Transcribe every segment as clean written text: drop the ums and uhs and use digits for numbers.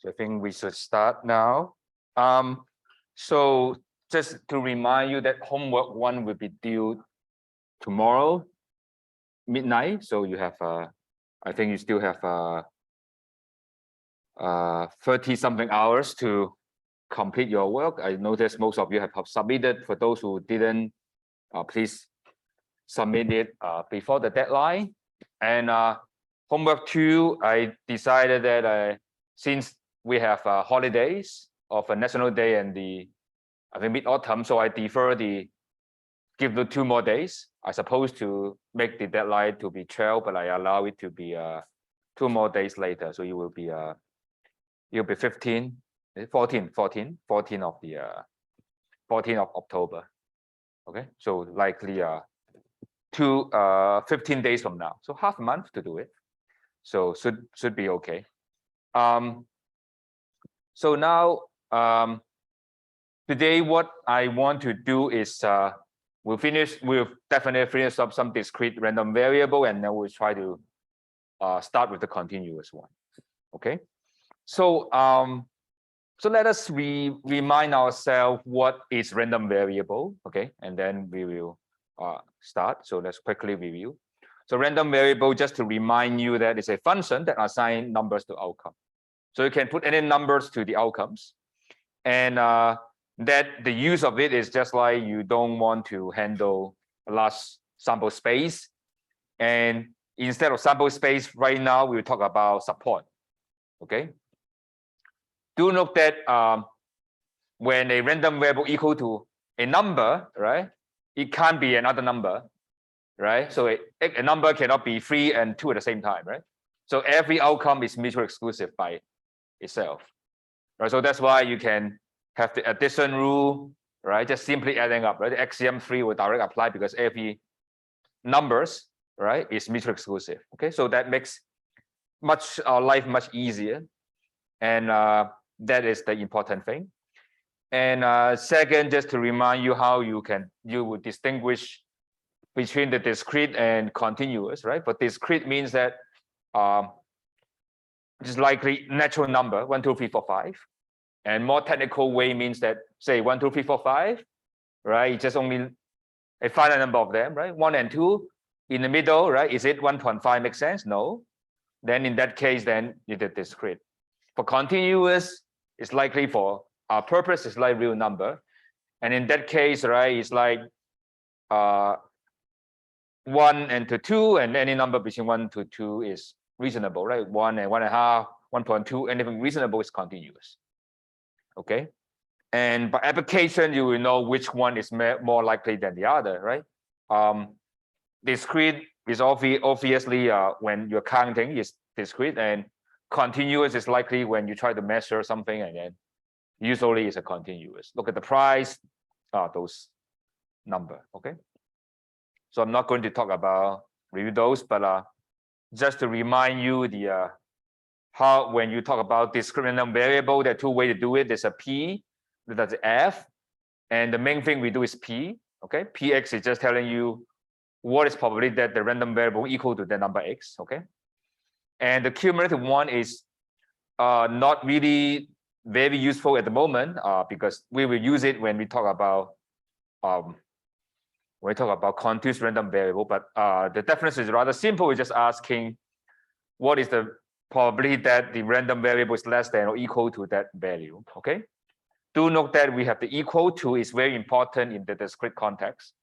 So I think we should start now. So just to remind you that homework 1 will be due tomorrow midnight. So you have I think you still have 30 something hours to complete your work. I noticed most of you have submitted. For those who didn't, please submit it before the deadline. And homework 2, I decided that since we have holidays of a National Day and I think mid-autumn, so I give the 2 more days. I supposed to make the deadline to be 12, but I allow it to be 2 more days later. So it will be 14 of October. Okay, so likely 15 days from now. So half a month to do it. So should be okay. So now today what I want to do is we'll definitely finish up some discrete random variable, and then we'll try to start with the continuous one. Okay, so so let us remind ourselves what is random variable. Okay, and then we will start. So let's quickly review. So random variable, just to remind you, that is a function that assigns numbers to outcome. So you can put any numbers to the outcomes, and that the use of it is just like you don't want to handle a large sample space, and instead of sample space right now we will talk about support. Okay, do note that when a random variable equal to a number, right, it can't be another number, right? So a number cannot be 3 and 2 at the same time, right? So every outcome is mutually exclusive by itself, right? So that's why you can have the addition rule, right? Just simply adding up, right? The axiom 3 will directly apply because every numbers, right, is mutually exclusive. Okay, so that makes our life much easier, and that is the important thing. And second, just to remind you how you would distinguish between the discrete and continuous, right? But discrete means that it's likely natural number 1, 2, 3, 4, 5, and more technical way means that, say 1, 2, 3, 4, 5, right? It's just only a finite number of them, right? 1 and 2 in the middle, right? Is it 1.5 make sense? No. Then in that case, then you did discrete. For continuous, it's likely for our purpose, it's like real number, and in that case, right, it's like 1 and to 2, and any number between 1 to 2 is reasonable, right? 1 and 1.5, 1.2, anything reasonable is continuous. Okay, and by application, you will know which one is more likely than the other, right? Discrete is obviously when you're counting is discrete, and continuous is likely when you try to measure something, and then usually it's a continuous. Look at the price, those number. Okay, so I'm not going to talk about review those, but just to remind you how when you talk about discrete random variable, there are 2 ways to do it. There's a P, that's F, and the main thing we do is P. Okay, Px is just telling you what is probability that the random variable equal to the number X. Okay, and the cumulative one is not really very useful at the moment because we will use it when we talk about continuous random variable. But the definition is rather simple. We're just asking what is the probability that the random variable is less than or equal to that value. Okay, do note that we have the equal to is very important in the discrete context.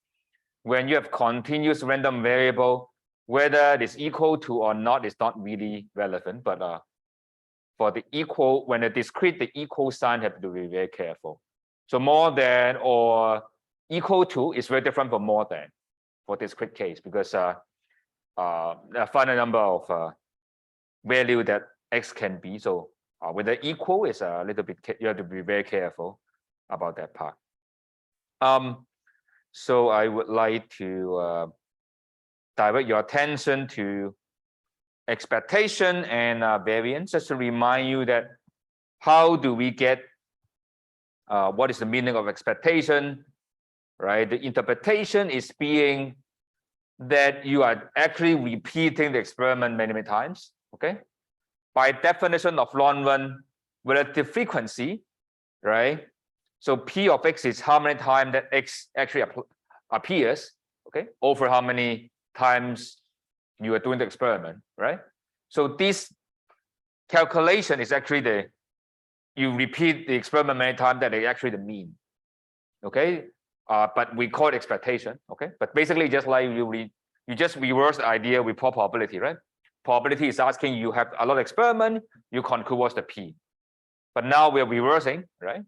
When you have continuous random variable, whether it is equal to or not is not really relevant, but for the equal, when a discrete, the equal sign have to be very careful. So more than or equal to is very different from more than for discrete case, because a finite number of value that X can be. So with the equal is a little bit, you have to be very careful about that part. So I would like to divert your attention to expectation and variance, just to remind you that how do we get what is the meaning of expectation, right? The interpretation is being that you are actually repeating the experiment many times. Okay, by definition of long run, relative frequency, right? So P of X is how many times that X actually appears, okay, over how many times you are doing the experiment, right? So this calculation is actually you repeat the experiment many times, that is actually the mean, okay? But we call it expectation, okay? But basically, just like you just reverse the idea with probability, right? Probability is asking you have a lot of experiment, you conclude what's the P. But now we're reversing, right?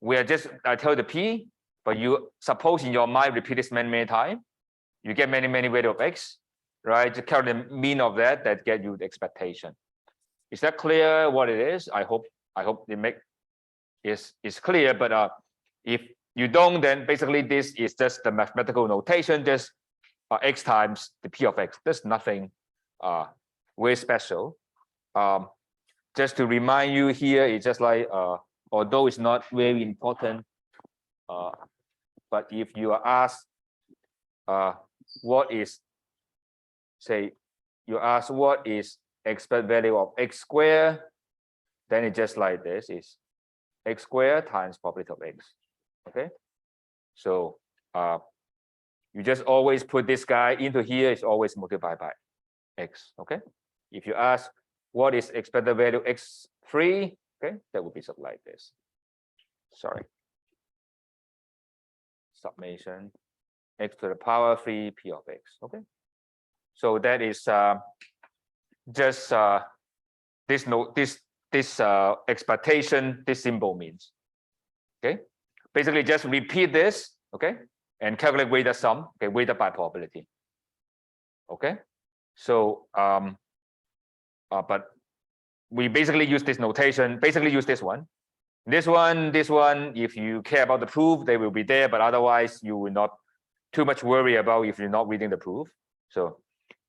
We are just, I tell the P, but you suppose in your mind repeat this many times, you get many value of X, right? To calculate the mean of that get you the expectation. Is that clear what it is? I hope it is clear, but if you don't, then basically this is just the mathematical notation, just X times the P of X. There's nothing very special. Just to remind you here, it's just like, although it's not very important, but if you are asked what is, say, you ask what is expected value of X squared, then it's just like this, is X squared times probability of X, okay? So you just always put this guy into here, it's always multiplied by X, okay? If you ask what is expected value X3, okay, that would be something like this. Sorry. Summation X to the power 3 P of X, okay? So that is just this expectation, this symbol means, okay? Basically just repeat this, okay? And calculate weighted sum, okay, weighted by probability, okay? So but we basically use this notation, basically use this one, if you care about the proof, they will be there, but otherwise you will not too much worry about if you're not reading the proof. So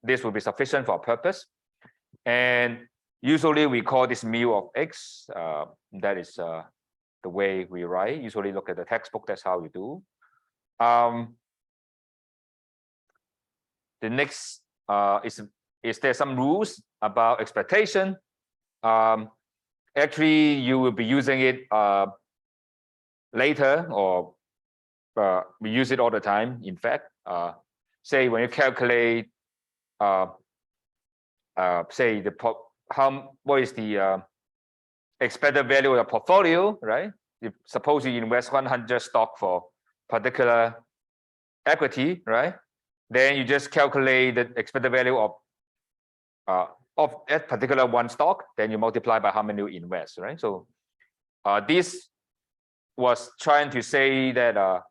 this will be sufficient for our purpose. And usually we call this mu of X. That is the way we write. Usually look at the textbook, that's how we do. The next is there some rules about expectation? Actually, you will be using it later, or we use it all the time. In fact, say when you calculate, say what is the expected value of the portfolio, right? If suppose you invest 100 stock for particular equity, right? Then you just calculate the expected value of that particular one stock, then you multiply by how many you invest, right? So this was trying to say that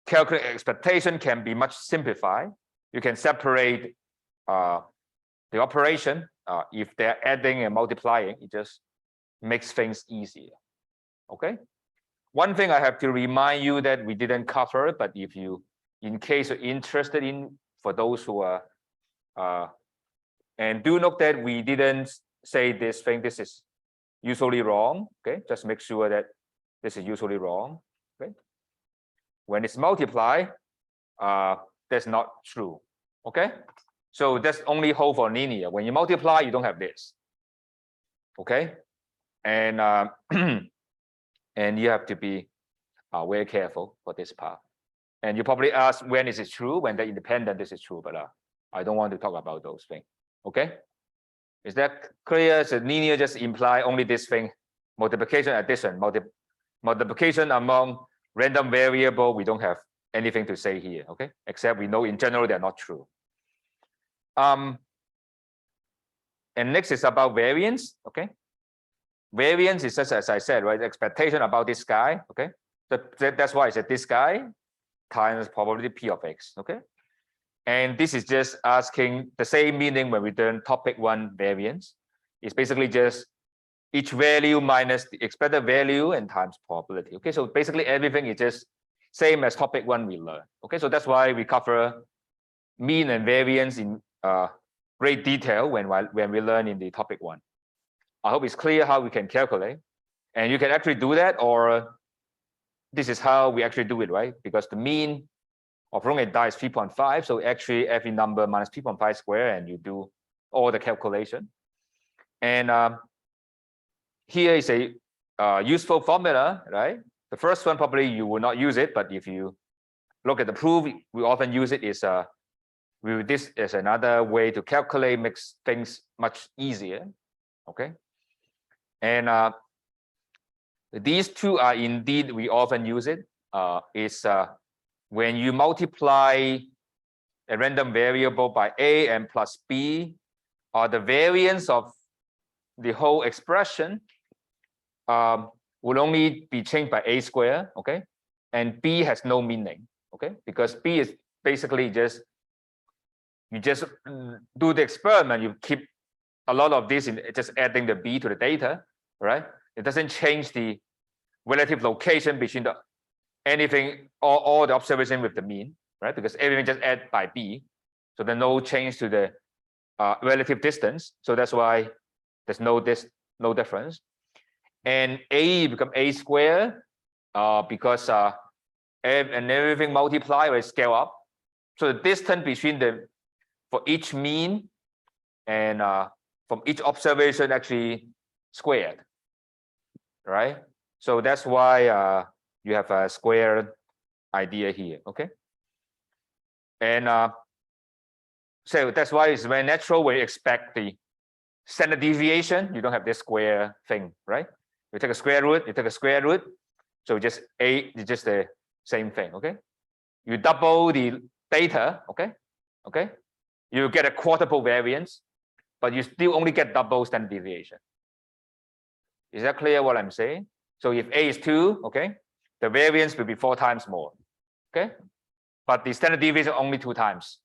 calculate expectation can be much simplified. You can separate the operation. If they're adding and multiplying, it just makes things easier, okay? One thing I have to remind you that we didn't cover, but if you, in case you're interested in, for those who are, and do note that we didn't say this thing, this is usually wrong, okay? Just make sure that this is usually wrong, okay? When it's multiplied, that's not true, okay? So that's only hold for linear. When you multiply, you don't have this, okay? And and you have to be very careful for this part. And you probably ask when is it true? When they're independent, this is true, but I don't want to talk about those things. Okay, is that clear? So linear just imply only this thing, multiplication, addition, multiplication among random variable. We don't have anything to say here, okay? Except we know in general they're not true. And next is about variance, okay? Variance is just as I said, right? Expectation about this guy, okay? So that's why I said this guy times probability P of X, okay? And this is just asking the same meaning when we learn topic 1 variance. It's basically just each value minus the expected value and times probability. Okay, so basically everything is just same as topic 1 we learned. Okay, so that's why we cover mean and variance in great detail when we learn in the topic 1. I hope it's clear how we can calculate. And you can actually do that, or this is how we actually do it, right? Because the mean of wrong and die is 3.5, so actually every number minus 3.5 squared, and you do all the calculation. And here is a useful formula, right? The first one probably you will not use it, but if you look at the proof, we often use it. Is this is another way to calculate, makes things much easier. Okay, and these two are indeed we often use it. When you multiply a random variable by a and plus b, or the variance of the whole expression will only be changed by a squared, okay? And b has no meaning, okay? Because b is basically just, you just do the experiment, you keep a lot of this in just adding the b to the data, right? It doesn't change the relative location between the anything, all the observation with the mean, right? Because everything just add by b, so there's no change to the relative distance. So that's why there's no difference. And a become a squared because and everything multiply or scale up. So the distance between the for each mean and from each observation actually squared, right? So that's why you have a squared idea here, okay? And so that's why it's very natural when you expect the standard deviation, you don't have this square thing, right? You take a square root, you take a square root, so just a is just the same thing, okay? You double the data, okay? You get a quadruple variance, but you still only get double standard deviation. Is that clear what I'm saying? So if a is 2, okay, the variance will be 4 times more, okay? But the standard deviation only 2 times,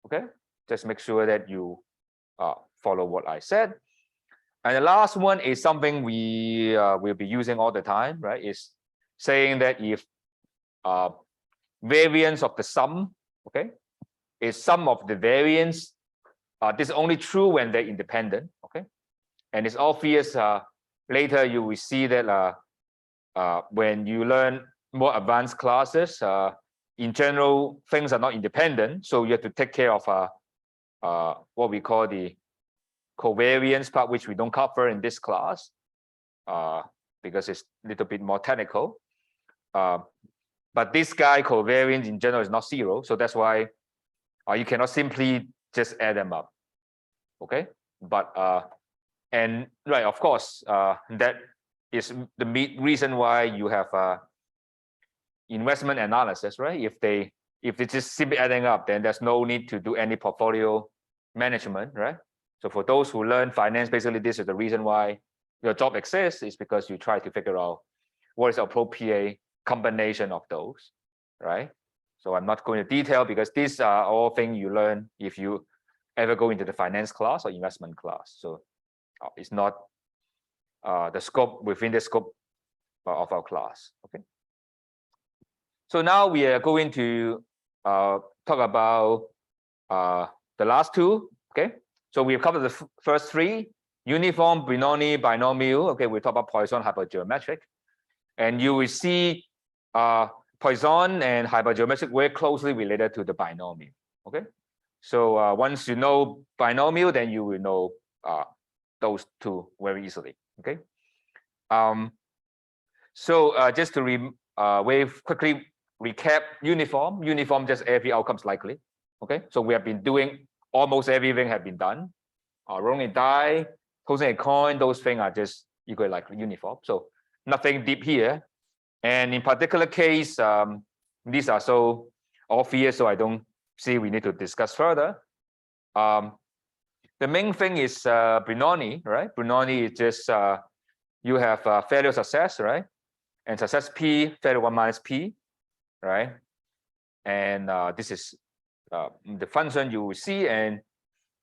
okay? Just make sure that you follow what I said. And the last one is something we will be using all the time, right? Is saying that if variance of the sum, okay, is sum of the variance, this is only true when they're independent, okay? And it's obvious later you will see that when you learn more advanced classes, in general, things are not independent. So you have to take care of what we call the covariance part, which we don't cover in this class because it's a little bit more technical. But this guy covariance in general is not 0. So that's why you cannot simply just add them up, okay? But and right, of course, that is the reason why you have investment analysis, right? If they just simply adding up, then there's no need to do any portfolio management, right? So for those who learn finance, basically this is the reason why your job exists, is because you try to figure out what is the appropriate combination of those, right? So I'm not going to detail because these are all things you learn if you ever go into the finance class or investment class. So it's not the scope within the scope of our class, okay? So now we are going to talk about the last two, okay? So we've covered the first 3, uniform, binomial, okay? We talk about Poisson, hypergeometric. And you will see Poisson and hypergeometric very closely related to the binomial, okay? So once you know binomial, then you will know those two very easily, okay? So just to very quickly recap, uniform just every outcome's likely, okay? So we have been doing almost everything have been done. Rolling a die, tossing a coin, those things are just equally likely uniform. So nothing deep here. And in particular case, these are so obvious, so I don't see we need to discuss further. The main thing is Bernoulli, right? Bernoulli is just you have failure success, right? And success P, failure 1 minus P, right? And this is the function you will see, and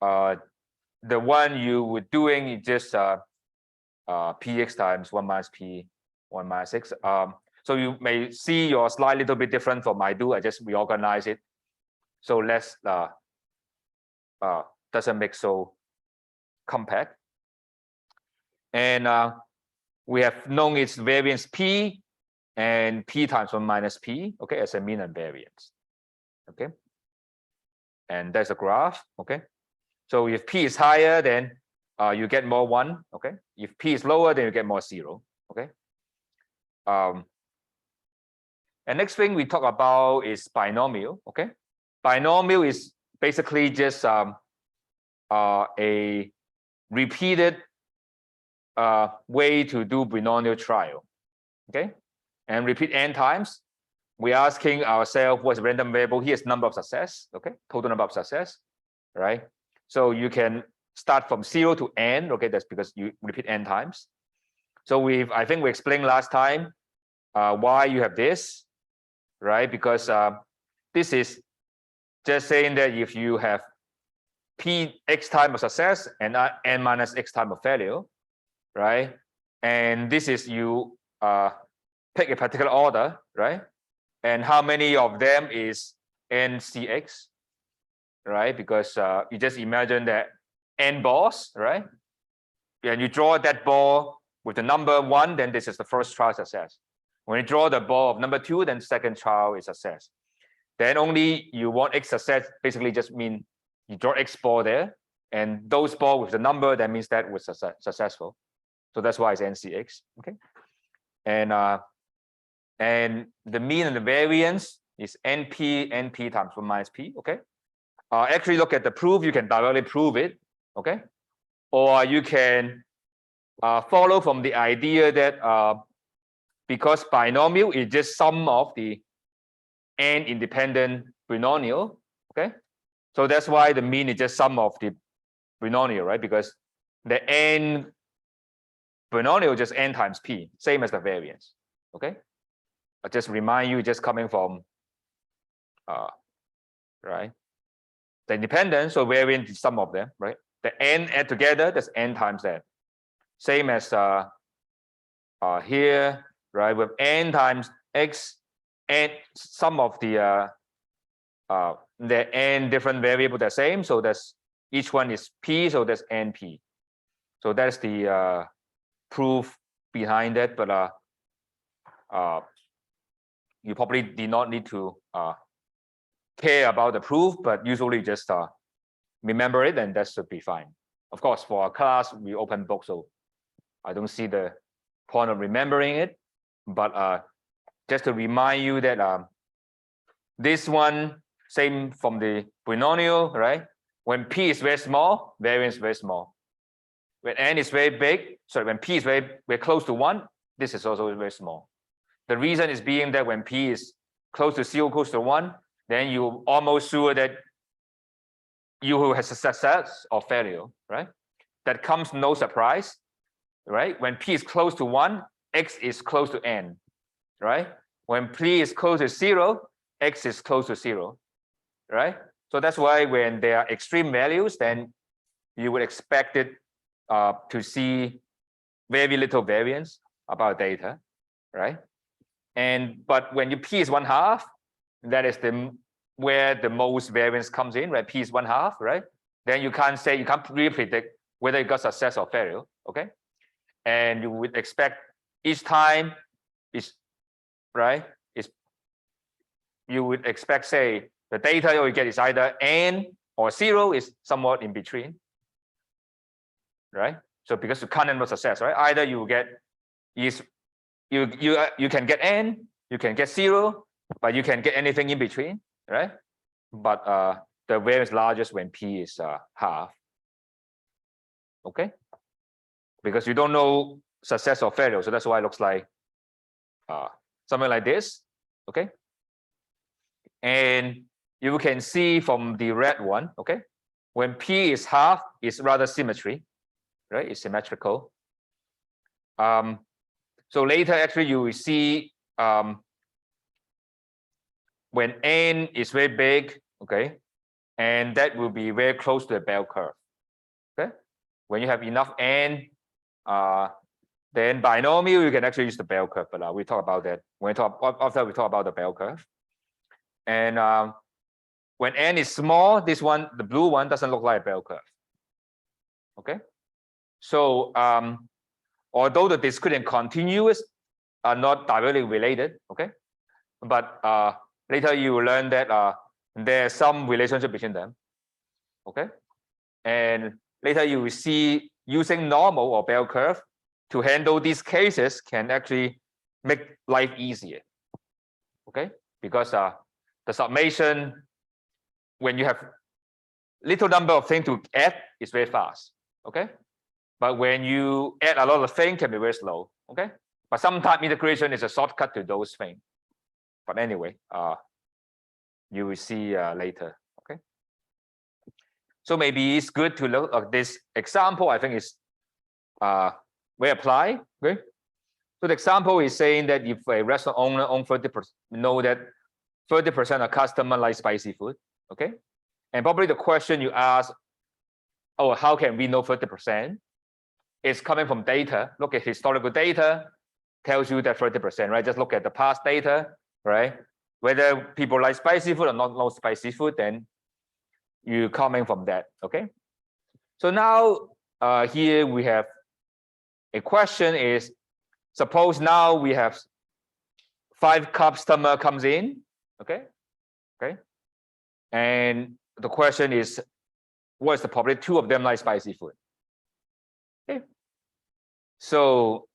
the one you were doing is just px times 1 minus p 1 minus x. So you may see your slide a little bit different from I do. I just reorganize it so less doesn't make so compact. And we have known its variance p and p times 1 minus p, okay, as a mean and variance, okay. And there's a graph, okay. So if p is higher, then you get more 1. Okay. If p is lower, then you get more 0. Okay. And next thing we talk about is binomial. Okay. Binomial is basically just a repeated way to do binomial trial. Okay. And repeat n times. We're asking ourselves what's random variable. Here's number of success. Okay. Total number of success. Right. So you can start from 0 to n. Okay. That's because you repeat n times. So I think we explained last time why you have this. Right. Because this is just saying that if you have p x time of success and n minus x time of failure, right? And this is you pick a particular order, right? And how many of them is ncx, right? Because you just imagine that n balls, right? And you draw that ball with the number 1, then this is the first trial success. When you draw the ball of number 2, then second trial is success. Then only you want x success, basically just mean you draw x ball there, and those ball with the number, that means that was successful. So that's why it's ncx. Okay. And the mean and the variance is np times 1 minus p. Okay. Actually look at the proof, you can directly prove it. Okay. Or you can follow from the idea that because binomial is just sum of the n independent binomial. Okay. So that's why the mean is just sum of the binomial, right? Because the n binomial just n times p, same as the variance. Okay. I just remind you, just coming from right, the independent, so variance is sum of them, right? The n add together, that's n times n. Same as here, right? With n times x, and sum of the n different variable the same, so that's each one is p, so that's np. So that's the proof behind it, but you probably did not need to care about the proof, but usually just remember it, and that should be fine. Of course, for a class we open book, so I don't see the point of remembering it, but just to remind you that this one, same from the binomial, right? When p is very small, variance is very small. When n is very big, sorry, when p is very close to 1, this is also very small. The reason is being that when p is close to 0, close to 1, then you're almost sure that you will have success or failure, right? That comes no surprise, right? When p is close to 1, x is close to n, right? When p is close to 0, x is close to 0, right? So that's why when there are extreme values, then you would expect it to see very little variance about data, right? But when your p is 1/2, that is where the most variance comes in, right? P is 1/2, right? Then you can't really predict whether it got success or failure, okay? And you would expect each time is right. You would expect, say, the data you get is either n or 0, is somewhat in between, right? So because you can't handle success, right? Either you get you can get n, you can get 0, but you can get anything in between, right? But the variance largest when p is 1/2. Okay, because you don't know success or failure, so that's why it looks like something like this. Okay, and you can see from the red one, okay, when p is 1/2, it's rather symmetry, right? It's symmetrical. So later, actually, you will see when n is very big, okay, and that will be very close to the bell curve. Okay, when you have enough n, then binomial, you can actually use the bell curve, but we talk about that after we talk about the bell curve. And when n is small, this one, the blue one, doesn't look like a bell curve. Okay, so although the discrete and continuous are not directly related, okay, but later you will learn that there's some relationship between them. Okay, and later you will see using normal or bell curve to handle these cases can actually make life easier. Okay, because the summation, when you have little number of things to add, is very fast. Okay, but when you add a lot of things, can be very slow. Okay, but sometimes integration is a shortcut to those things. But anyway, you will see later. Okay, so maybe it's good to look at this example. I think it's we apply. Okay, so the example is saying that if a restaurant owner owns 30%, know that 30% of customer like spicy food. Okay, and probably the question you ask, oh, how can we know 30%? It's coming from data. Look at historical data, tells you that 30%, right? Just look at the past data, right? Whether people like spicy food or not spicy food, then you coming from that. Okay, so now here we have a question is, suppose now we have 5 customer comes in. Okay, and the question is, what is the probability 2 of them like spicy food? Okay, so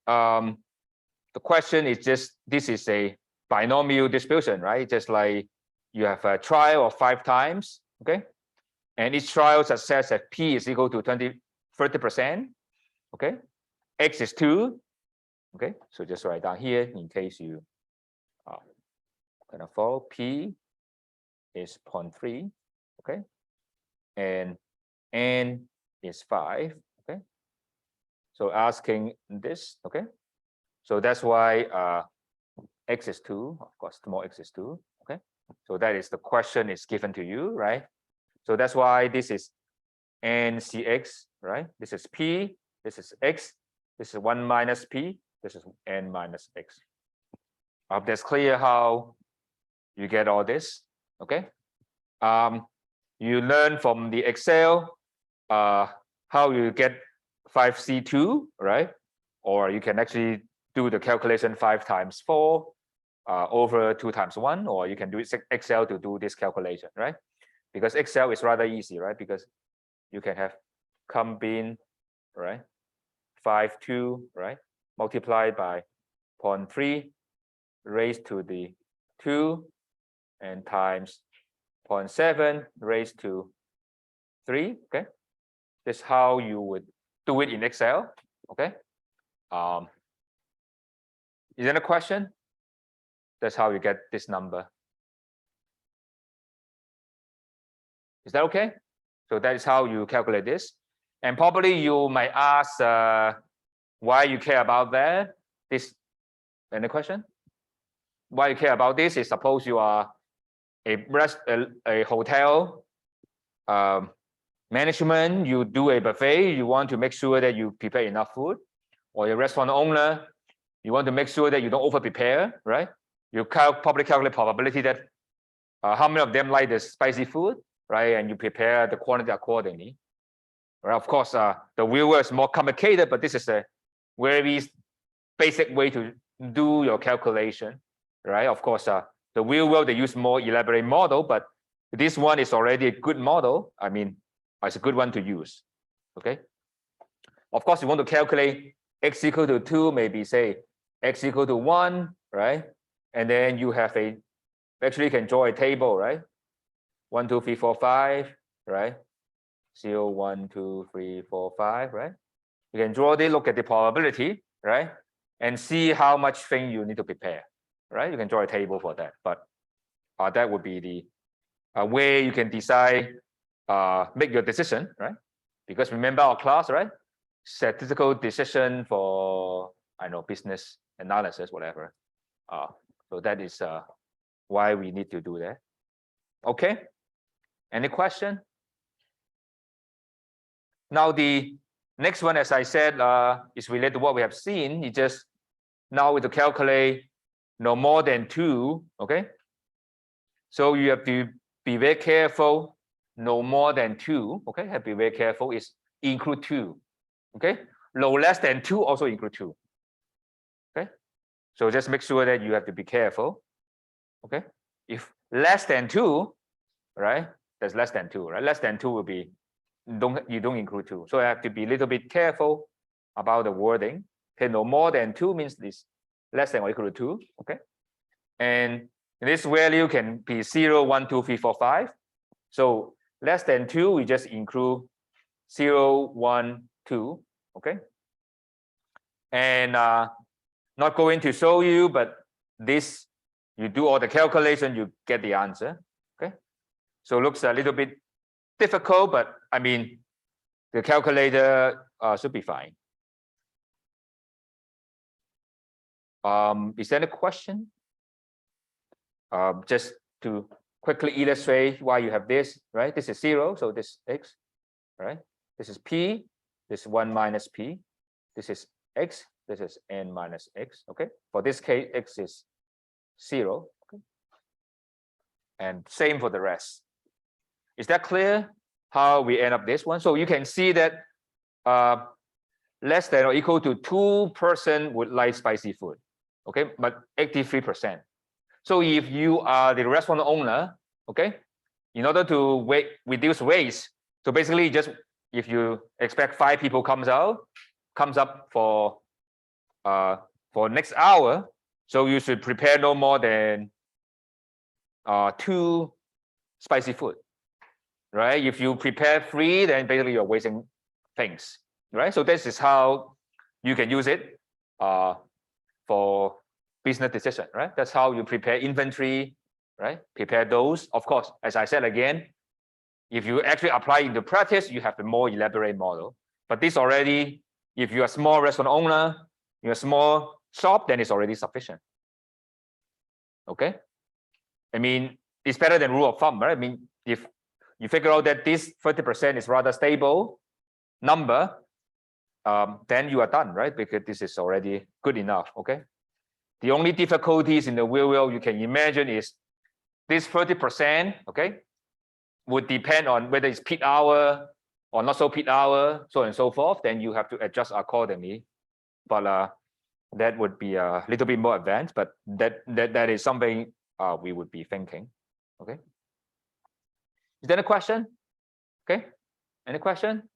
the question is just, this is a binomial distribution, right? Just like you have a trial of 5 times. Okay, and each trial success at P is equal to 30%. Okay, X is 2. Okay, so just write down here in case you kind of follow. P is 0.3. Okay, and N is 5. Okay, so asking this. Okay, so that's why X is 2. Of course, small x is 2. Okay, so that is the question is given to you, right? So that's why this is NCX, right? This is P, this is X, this is 1 minus P, this is N minus X. I hope that's clear how you get all this. Okay, you learn from the Excel how you get 5C2, right? Or you can actually do the calculation 5 times 4 over 2 times 1, or you can do Excel to do this calculation, right? Because Excel is rather easy, right? Because you can have combine, right? 5, 2, right? Multiplied by 0.3 raised to the 2 and times 0.7 raised to 3. Okay, this is how you would do it in Excel. Okay, is there a question? That's how you get this number. Is that okay? So that is how you calculate this. And probably you might ask why you care about that. This, any question? Why you care about this is, suppose you are a hotel management, you do a buffet, you want to make sure that you prepare enough food, or a restaurant owner, you want to make sure that you don't over prepare, right? You probably calculate probability that how many of them like the spicy food, right? And you prepare the quantity accordingly. Right? Of course, the real world is more complicated, but this is a very basic way to do your calculation, right? Of course, the real world, they use more elaborate model, but this one is already a good model. I mean, it's a good one to use. Okay. Of course, you want to calculate x equal to 2, maybe say x equal to 1, right? And then you have a, actually you can draw a table, right? 1, 2, 3, 4, 5, right? 0, 1, 2, 3, 4, 5, right? You can draw this, look at the probability, right? And see how much thing you need to prepare, right? You can draw a table for that, but that would be the way you can decide, make your decision, right? Because remember our class, right? Statistical decision for, I know, business analysis, whatever. So that is why we need to do that. Okay. Any question? Now the next one, as I said, is related to what we have seen. You just now to calculate no more than 2. Okay. So you have to be very careful. No more than 2. Okay. Have to be very careful. Is include 2. Okay. No less than 2 also include 2. Okay. So just make sure that you have to be careful. Okay. If less than 2, right? That's less than 2, right? Less than 2 will be you don't include 2. So I have to be a little bit careful about the wording. Okay, no more than 2 means this less than or equal to 2. Okay, and this value can be 0, 1, 2, 3, 4, 5. So less than 2, we just include 0, 1, 2. Okay, and not going to show you, but this, you do all the calculation, you get the answer. Okay, so it looks a little bit difficult, but I mean, the calculator should be fine. Is there a question? Just to quickly illustrate why you have this, right? This is 0, so this x, right? This is p, this is 1 minus p. This is x, this is n minus x. Okay, for this case, x is 0. Okay, and same for the rest. Is that clear? How we end up this one? So you can see that less than or equal to 2% would like spicy food. Okay, but 83%. So if you are the restaurant owner, okay, in order to reduce waste, so basically just if you expect 5 people comes up for next hour, so you should prepare no more than 2 spicy food, right? If you prepare 3, then basically you're wasting things, right? So this is how you can use it for business decision, right? That's how you prepare inventory, right? Prepare those. Of course, as I said again, if you actually apply into practice, you have the more elaborate model. But this already, if you're a small restaurant owner, you're a small shop, then it's already sufficient. Okay? I mean, it's better than rule of thumb, right? I mean, if you figure out that this 30% is rather stable number, then you are done, right? Because this is already good enough, okay? The only difficulties in the real world you can imagine is this 30%, okay, would depend on whether it's peak hour or not so peak hour, so on and so forth. Then you have to adjust accordingly. But that would be a little bit more advanced, but that is something we would be thinking. Okay. Is there a question? Okay. Any question?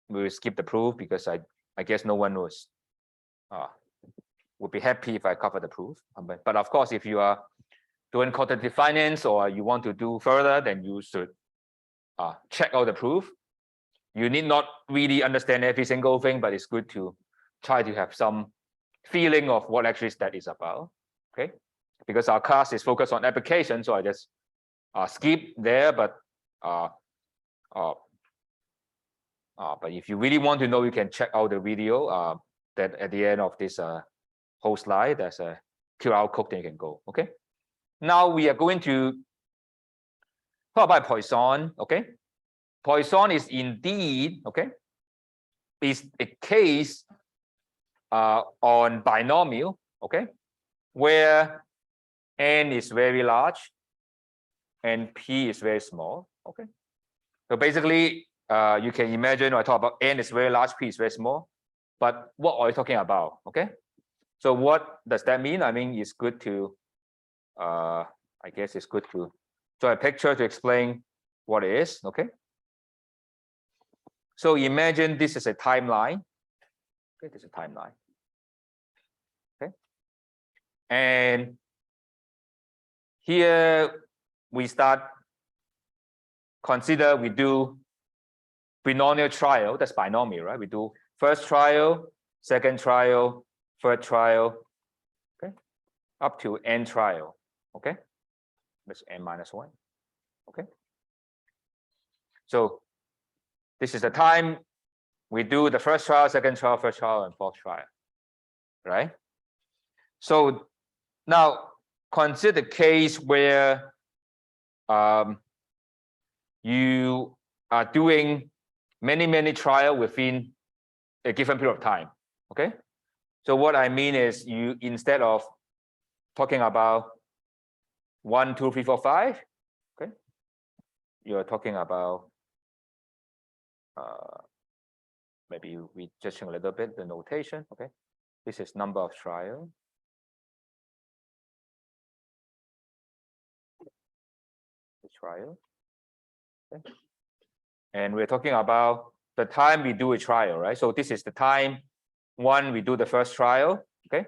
We will skip the proof because I guess no one knows. Would be happy if I cover the proof. But of course, if you are doing quantitative finance or you want to do further, then you should check out the proof. You need not really understand every single thing, but it's good to try to have some feeling of what actually that is about. Okay, because our class is focused on application, so I just skip there. But if you really want to know, you can check out the video that at the end of this whole slide, there's a QR code that you can go. Okay. Now we are going to talk about Poisson. Okay. Poisson is indeed, okay, is a case on binomial, okay, where n is very large and p is very small. Okay. So basically, you can imagine when I talk about n is very large, p is very small. But what are we talking about? Okay. So what does that mean? I mean, it's good to, I guess it's good to draw a picture to explain what it is. Okay. So imagine this is a timeline. Okay, this is a timeline. Okay. And here we start, consider we do binomial trial, that's binomial, right? We do first trial, second trial, third trial, okay, up to n trial, okay? That's n minus 1, okay? So this is the time we do the first trial, second trial, third trial, and fourth trial, right? So now consider the case where you are doing many trials within a given period of time, okay? So what I mean is you, instead of talking about 1, 2, 3, 4, 5, okay? You're talking about maybe we just change a little bit the notation, okay? This is number of trial. trial. Okay. And we're talking about the time we do a trial, right? So this is the time one we do the first trial. Okay.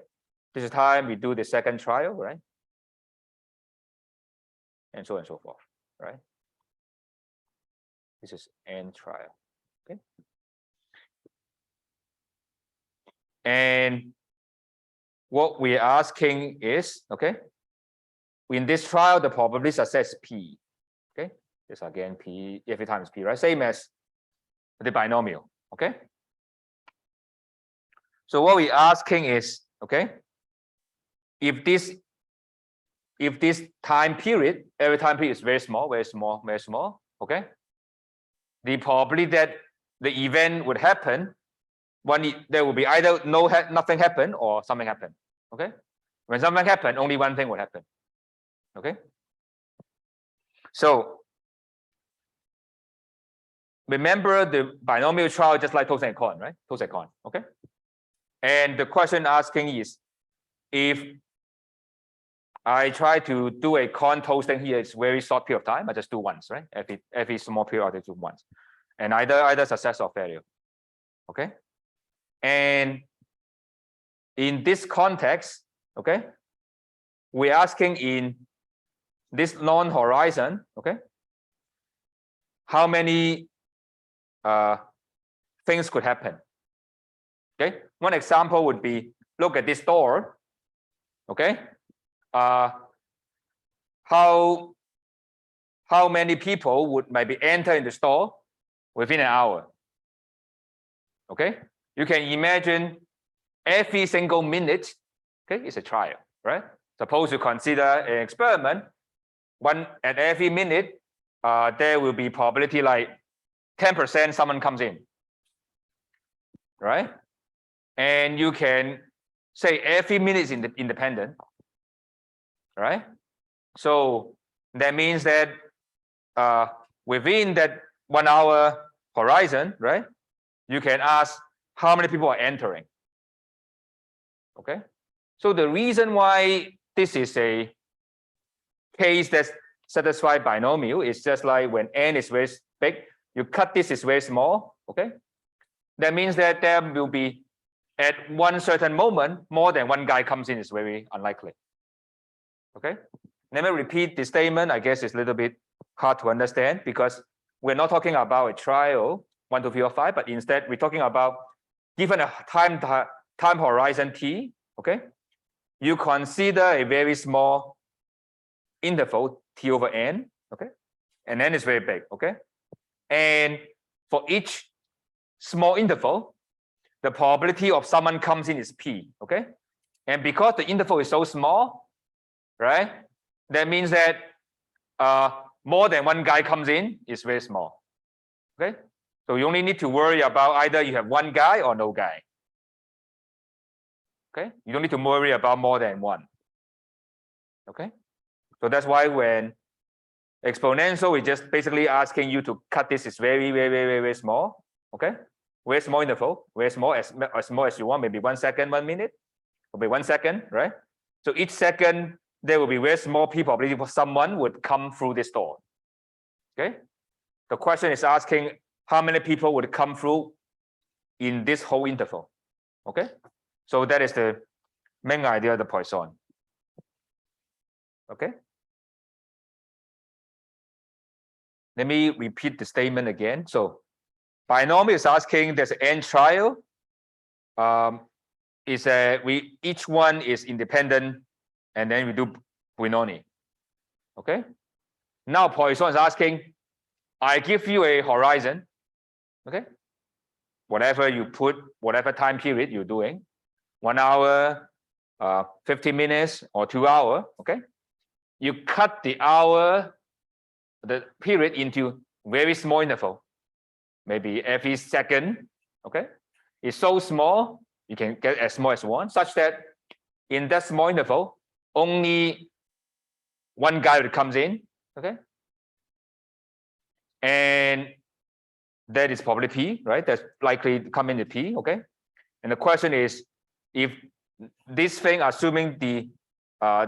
This is the time we do the second trial, right? And so on and so forth, right? This is n trial. Okay. And what we're asking is, okay, in this trial, the probability success is P. Okay, this again P every time is P, right? Same as the binomial. Okay. So what we're asking is, okay, if this time period, every time period is very small, very small, very small, okay, the probability that the event would happen, there will be either nothing happen or something happen. Okay, when something happen, only one thing will happen. Okay, so remember the binomial trial just like toast and corn, right? Toast and corn. Okay, and the question asking is, if I try to do a corn toasting here, it's very short period of time. I just do once, right? Every small period I do once, and either success or failure. Okay, and in this context, okay, we're asking in this non-horizon, okay, how many things could happen. Okay, one example would be, look at this door. Okay, how many people would maybe enter in the store within an hour? Okay, you can imagine every single minute, okay, is a trial, right? Suppose you consider an experiment, at every minute, there will be probability like 10% someone comes in, right? And you can say every minute is independent, right? So that means that within that 1 hour horizon, right, you can ask how many people are entering. Okay, so the reason why this is a case that's satisfied binomial is just like when n is very big, you cut this is very small. Okay, that means that there will be at one certain moment more than one guy comes in is very unlikely. Okay, let me repeat the statement. I guess it's a little bit hard to understand because we're not talking about a trial 1, 2, 3, or 5, but instead we're talking about given a time horizon t. Okay, you consider a very small interval t over n. Okay, and n is very big. Okay, and for each small interval, the probability of someone comes in is p. Okay, and because the interval is so small, right, that means that more than one guy comes in is very small. Okay, so you only need to worry about either you have one guy or no guy. Okay, you don't need to worry about more than one. Okay, so that's why when exponential, we're just basically asking you to cut this is very, very, very, very small. Okay, very small interval, very small, as small as you want, maybe 1 second, 1 minute, will be 1 second, right? So each second there will be very small probability for someone would come through this door. Okay, the question is asking how many people would come through in this whole interval. Okay, so that is the main idea of the Poisson. Okay, let me repeat the statement again. So binomial is asking there's an n trial. Each one is independent, and then we do Binomial. Okay, now Poisson is asking, I give you a horizon. Okay, whatever you put, whatever time period you're doing, 1 hour, 50 minutes, or 2 hours. Okay, you cut the period into very small interval, maybe every second. Okay, it's so small you can get as small as 1, such that in that small interval only one guy that comes in. Okay, and that is probably p, right? That's likely to come into p. Okay, and the question is, if this thing, assuming the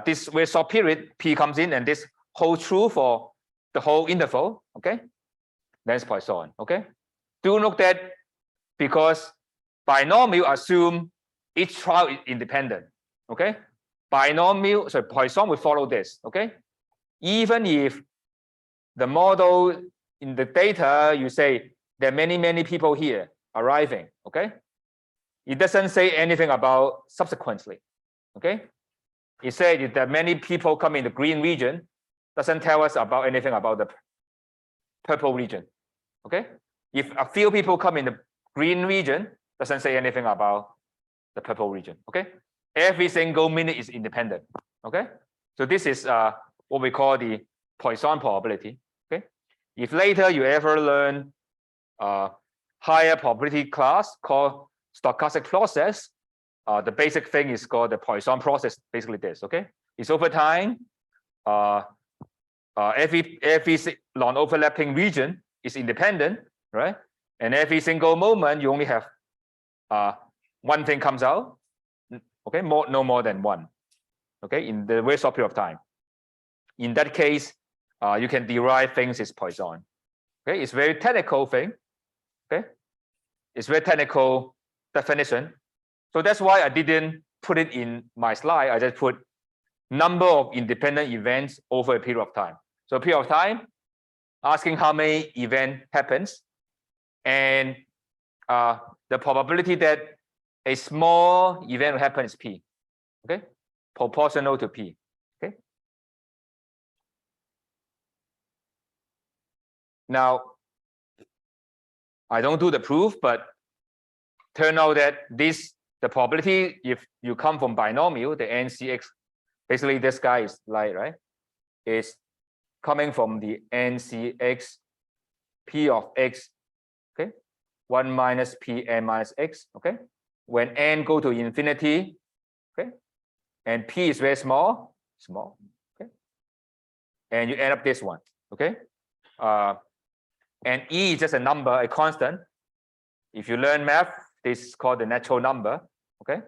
this very short period p comes in, and this holds true for the whole interval, okay, then it's Poisson, okay. Do note that because binomial assume each trial is independent, okay. Poisson will follow this, okay. Even if the model in the data, you say there are many people here arriving, okay. It doesn't say anything about subsequently, okay. It said that many people come in the green region, doesn't tell us about anything about the purple region, okay. If a few people come in the green region, doesn't say anything about the purple region, okay. Every single minute is independent, okay. So this is what we call the Poisson probability, okay. If later you ever learn higher probability class called stochastic process, the basic thing is called the Poisson process, basically this, okay. It's over time, every non-overlapping region is independent, right? And every single moment you only have one thing comes out, okay, no more than one, okay, in the very short period of time. In that case, you can derive things as Poisson, okay. It's very technical thing, okay. It's very technical definition. So that's why I didn't put it in my slide. I just put number of independent events over a period of time. So a period of time, asking how many event happens, and the probability that a small event will happen is P, okay, proportional to P, okay. Now, I don't do the proof, but turn out that the probability, if you come from binomial, the NCX, basically this guy is light, right, is coming from the NCX P of X, okay, 1 minus P n minus X, okay. When n go to infinity, okay, and P is very small, okay, and you end up this one, okay. And E is just a number, a constant. If you learn math, this is called the natural number, okay.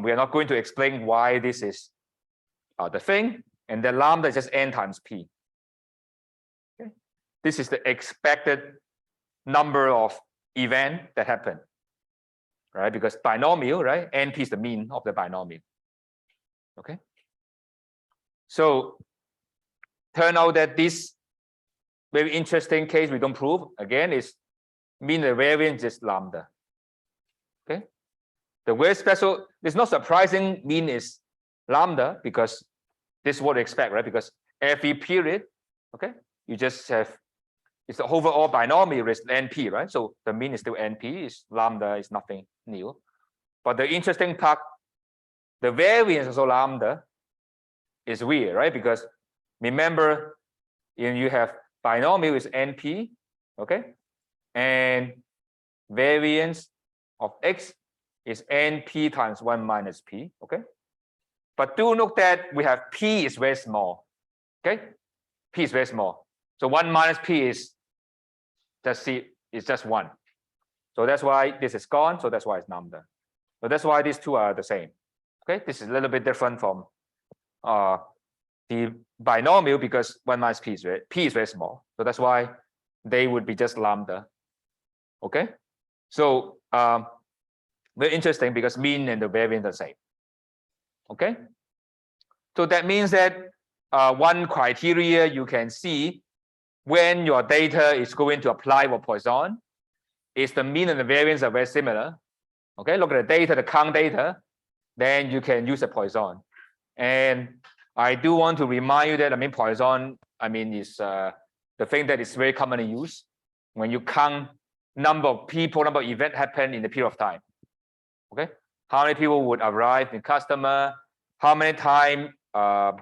We are not going to explain why this is the thing, and the lambda is just n times P, okay. This is the expected number of events that happen, right? Because binomial, right? NP is the mean of the binomial, okay. So turn out that this very interesting case we don't prove again is mean the variance is lambda, okay. The very special, it's not surprising mean is lambda because this is what we expect, right? Because every period, okay, you just have, it's the overall binomial is NP, right? So the mean is still NP, is lambda is nothing new. But the interesting part, the variance of lambda is weird, right? Because remember, you have binomial is NP, okay, and variance of X is NP times 1 minus P, okay. But do note that we have P is very small, okay. P is very small. So 1 minus P is just C, it's just 1. So that's why this is gone. So that's why it's lambda. So that's why these two are the same. Okay, this is a little bit different from the binomial because 1 minus P is very small. So that's why they would be just lambda. Okay, so very interesting because mean and the variance are the same. Okay, so that means that one criteria you can see when your data is going to apply for Poisson is the mean and the variance are very similar. Okay, look at the data, the count data, then you can use a Poisson. And I do want to remind you that Poisson, is the thing that is very commonly used when you count number of people, number of events happen in the period of time. Okay, how many people would arrive in customer, how many times that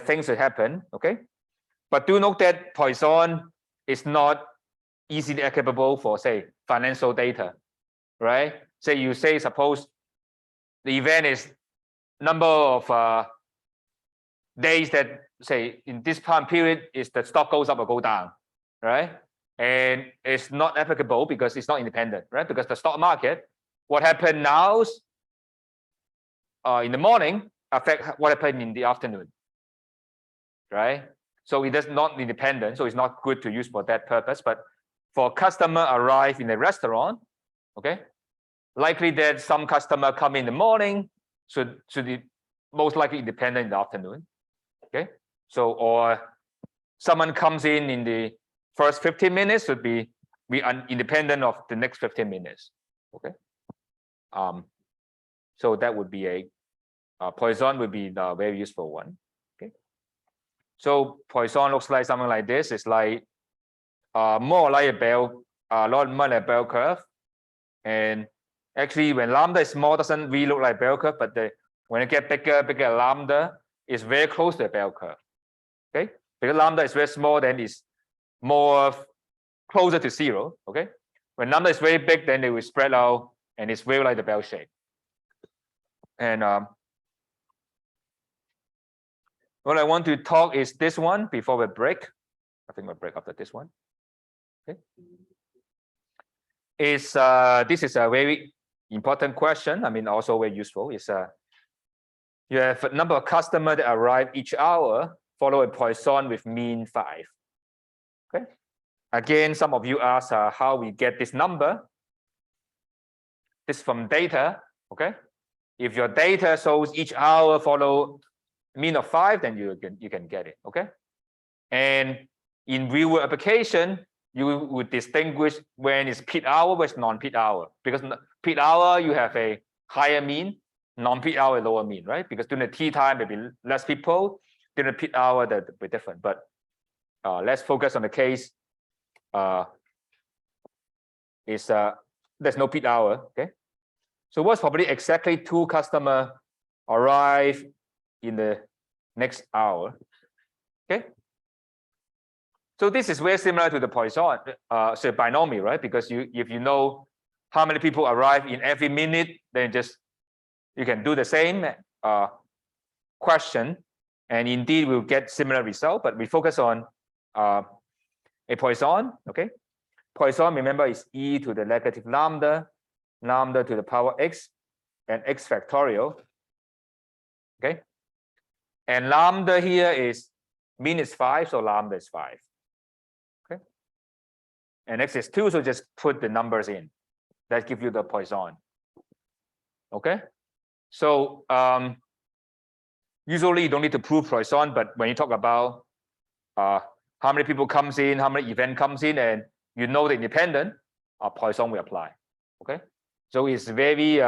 things would happen. Okay, but do note that Poisson is not easily applicable for, say, financial data, right? Suppose the event is number of days that, say, in this time period is the stock goes up or go down, right? And it's not applicable because it's not independent, right? Because the stock market, what happened now in the morning affect what happened in the afternoon, right? So it is not independent. So it's not good to use for that purpose. But for customer arrive in a restaurant, okay, likely that some customer come in the morning, should be most likely independent in the afternoon. Okay, so or someone comes in the first 15 minutes should be independent of the next 15 minutes. Okay, so that would be a Poisson would be the very useful one. Okay, so Poisson looks like something like this. It's like more like a bell, not more like a bell curve. And actually, when lambda is small, doesn't really look like bell curve, but when it get bigger lambda is very close to a bell curve. Okay, because lambda is very small, then it's more closer to zero. Okay, when lambda is very big, then it will spread out and it's very like the bell shape. And what I want to talk is this one before we break. I think we'll break after this one. Okay, is this is a very important question. I mean, also very useful. Is you have a number of customers that arrive each hour, follow a Poisson with mean 5. Okay. Again, some of you ask how we get this number. This from data. Okay. If your data shows each hour follow mean of 5, then you can get it. Okay. And in real world application, you would distinguish when it's peak hour versus non-peak hour, because peak hour you have a higher mean, non-peak hour lower mean, right? Because during the tea time maybe less people, during the peak hour that will be different. But let's focus on the case there's no peak hour. Okay, so what's probably exactly 2 customers arrive in the next hour. Okay, so this is very similar to the Poisson, so binomial, right? Because if you know how many people arrive in every minute, then you can do the same question, and indeed we'll get similar result. But we focus on a Poisson. Okay, Poisson, remember, is e to the negative lambda to the power x, and x factorial. Okay, and lambda here is mean is 5, so lambda is 5. Okay, and x is 2, so just put the numbers in. That gives you the Poisson. Okay, so usually you don't need to prove Poisson, but when you talk about how many people comes in, how many event comes in, and you know the independent, Poisson will apply. Okay, so it's very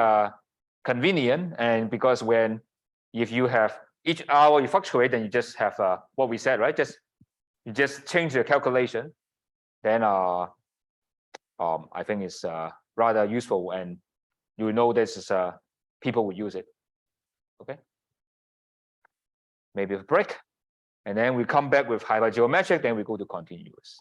convenient, and because if you have each hour you fluctuate, then you just have what we said, right? You just change the calculation, then I think it's rather useful, and you know this is people will use it. Okay, maybe a break, and then we come back with hypergeometric, then we go to continuous.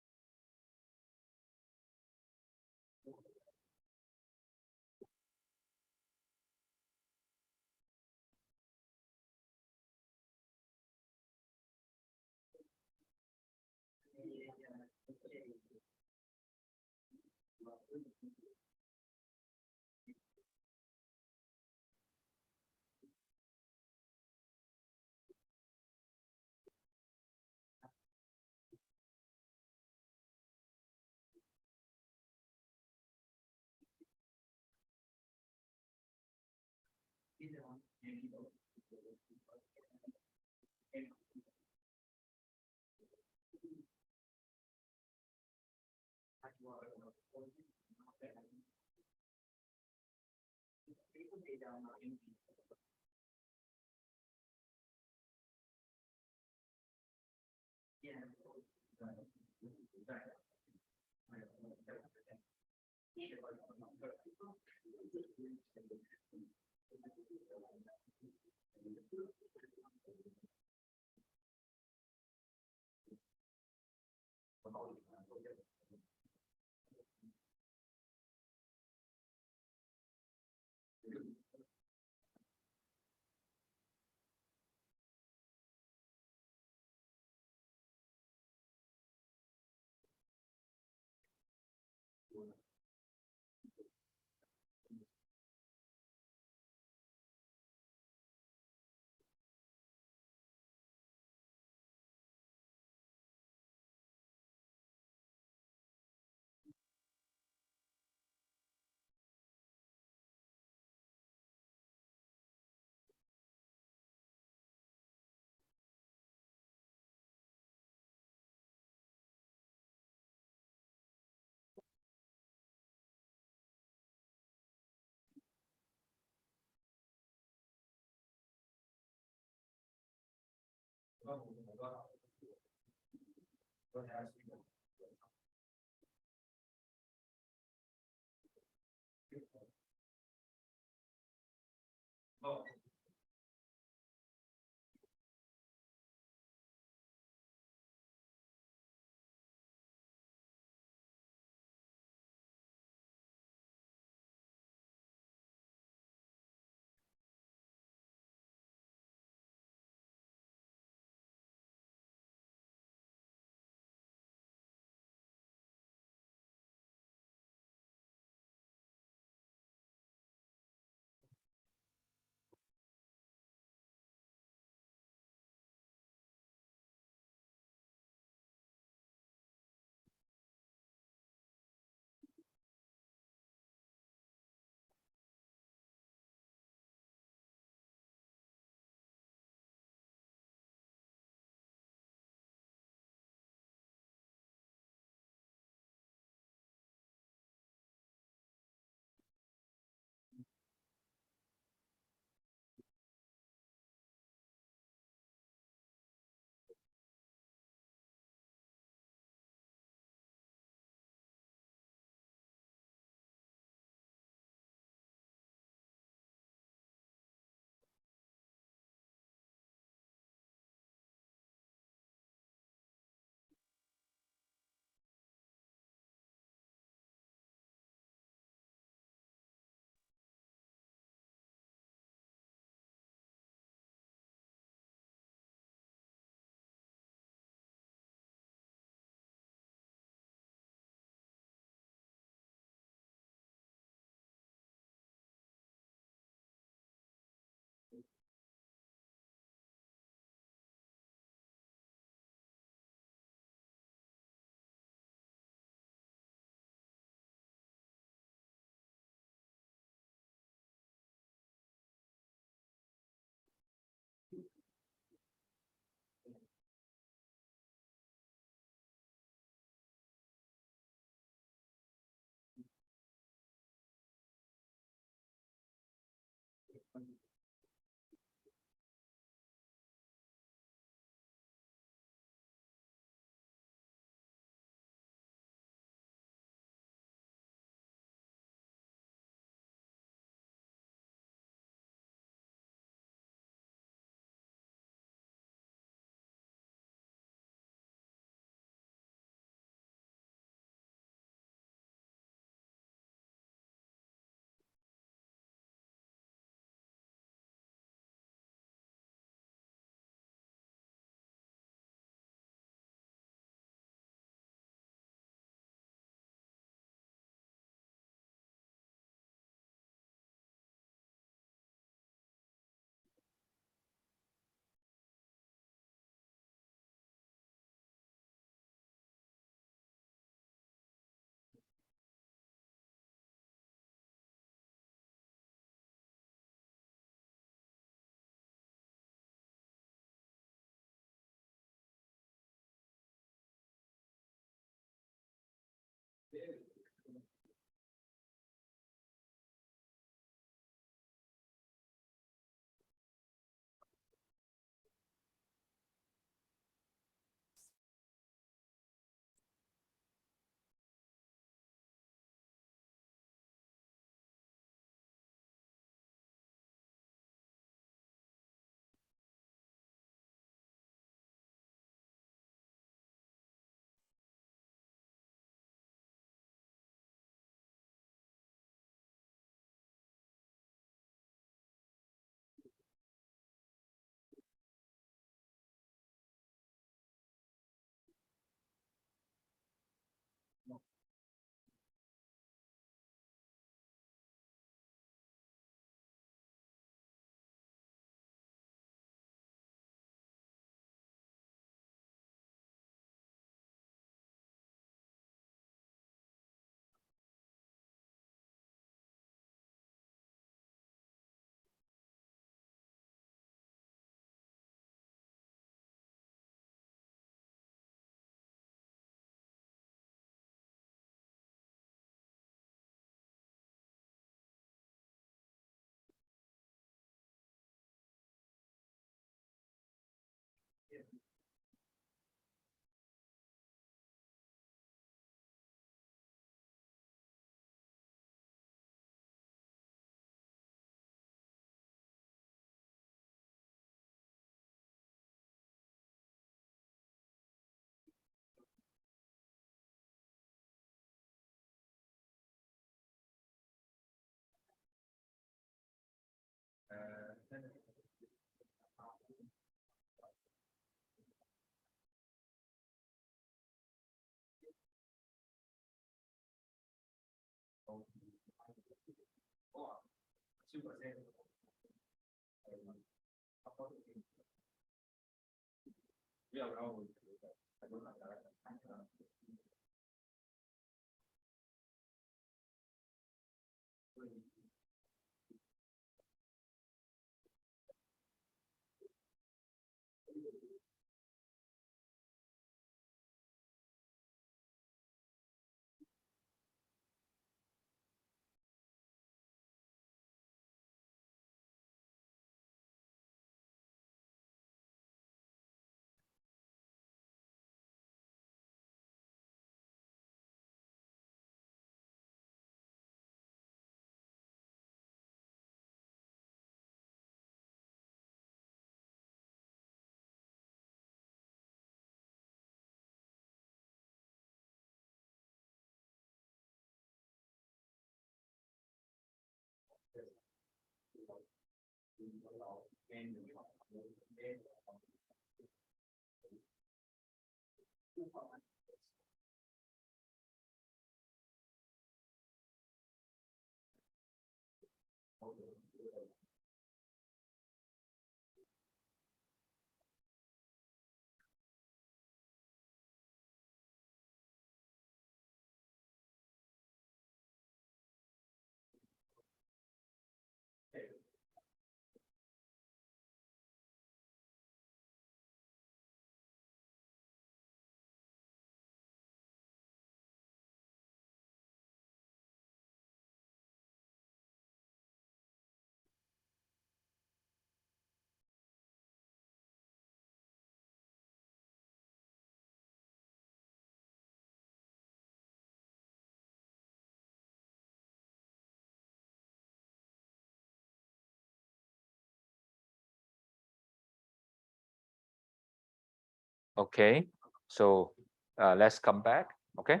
Okay, so let's come back. Okay,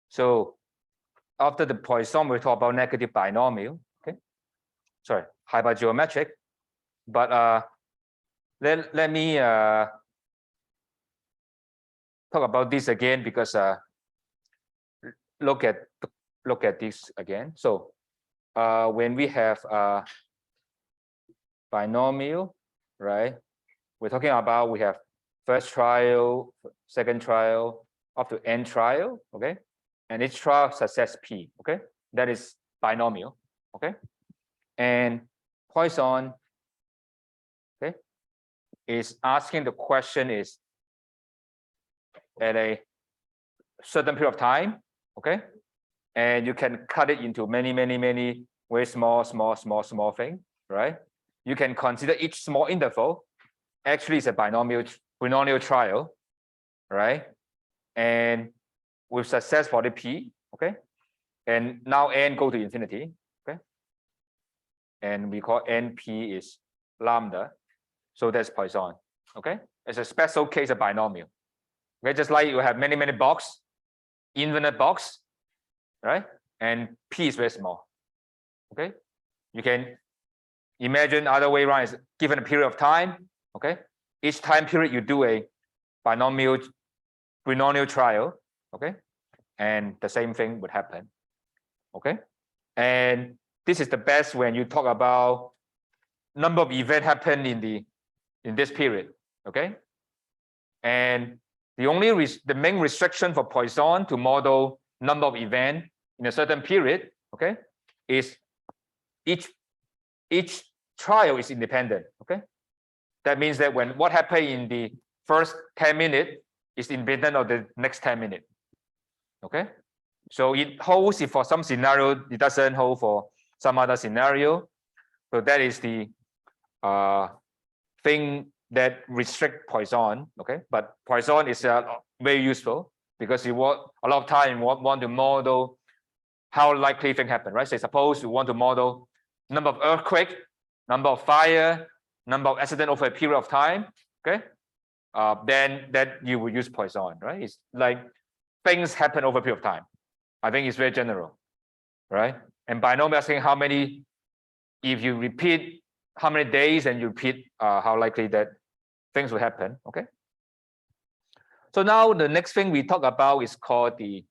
so after the Poisson, we talk about negative binomial. Okay, sorry, hypergeometric. But let me talk about this again because look at this again. So when we have binomial, right? We're talking about we have first trial, second trial, up to n trial, okay? And each trial success P, okay? That is binomial, okay? And Poisson, okay, is asking the question is at a certain period of time, okay? And you can cut it into many very small thing, right? You can consider each small interval actually is a binomial trial, right? And with success for the P, okay? And now n go to infinity, okay? And we call NP is lambda. So that's Poisson, okay? It's a special case of binomial. Okay, just like you have many box, infinite box, right? And P is very small, okay? You can imagine other way around is given a period of time, okay? Each time period you do a binomial trial, okay? And the same thing would happen, okay? And this is the best when you talk about number of events happen in this period, okay? And the main restriction for Poisson to model number of events in a certain period, okay, is each trial is independent, okay? That means that when what happened in the first 10 minutes is independent of the next 10 minutes, okay? So it holds if for some scenario, it doesn't hold for some other scenario. So that is the thing that restrict Poisson, okay? But Poisson is very useful because you want a lot of time want to model how likely thing happen, right? Say suppose you want to model number of earthquake, number of fire, number of accident over a period of time, okay? Then that you will use Poisson, right? It's like things happen over a period of time. I think it's very general, right? And binomial asking how many, if you repeat how many days and you repeat how likely that things will happen, okay? So now the next thing we talk about is called the,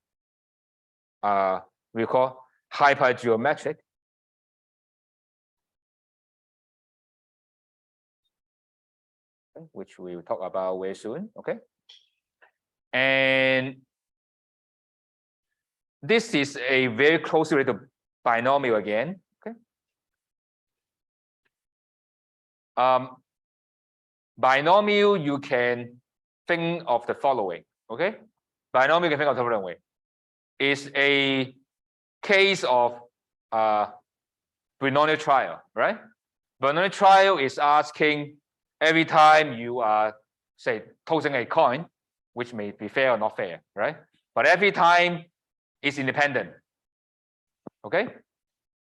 we call hypergeometric. okay, which we will talk about very soon. Okay, and this is a very closely related binomial again. Okay, binomial, you can think of the following. Okay, binomial, you can think of the following way: is a case of binomial trial, right? Binomial trial is asking every time you are, say, tossing a coin, which may be fair or not fair, right? But every time it's independent. Okay,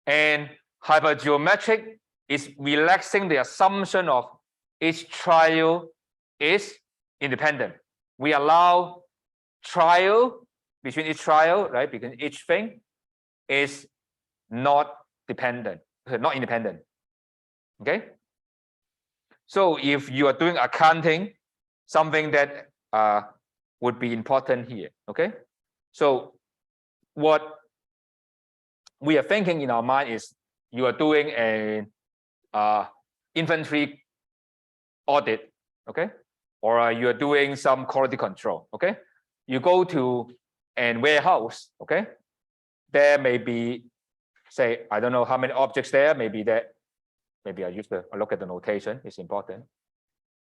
and hypergeometric is relaxing the assumption of each trial is independent. We allow trial between each trial, right? Because each thing is not dependent, not independent. Okay. So if you are doing accounting, something that would be important here. Okay. So what we are thinking in our mind is you are doing an inventory audit, okay, or you are doing some quality control. Okay, you go to a warehouse. Okay, there may be, say, I don't know how many objects there. Maybe I look at the notation. It's important.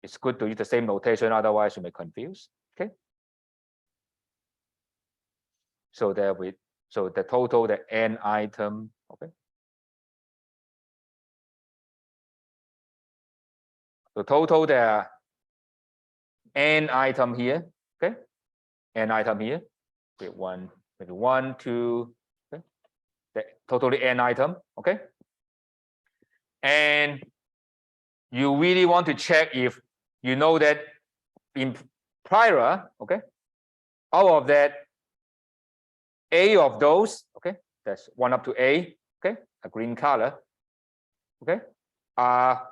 It's good to use the same notation, otherwise you may confuse. Okay, so the total, the n item. Okay, the total, there are n item here. Okay, n item here. Okay, maybe one, two. Okay, the totally n item. Okay, and you really want to check if you know that in prior, okay, out of that, a of those, okay, that's 1 up to a, okay, a green color, okay, are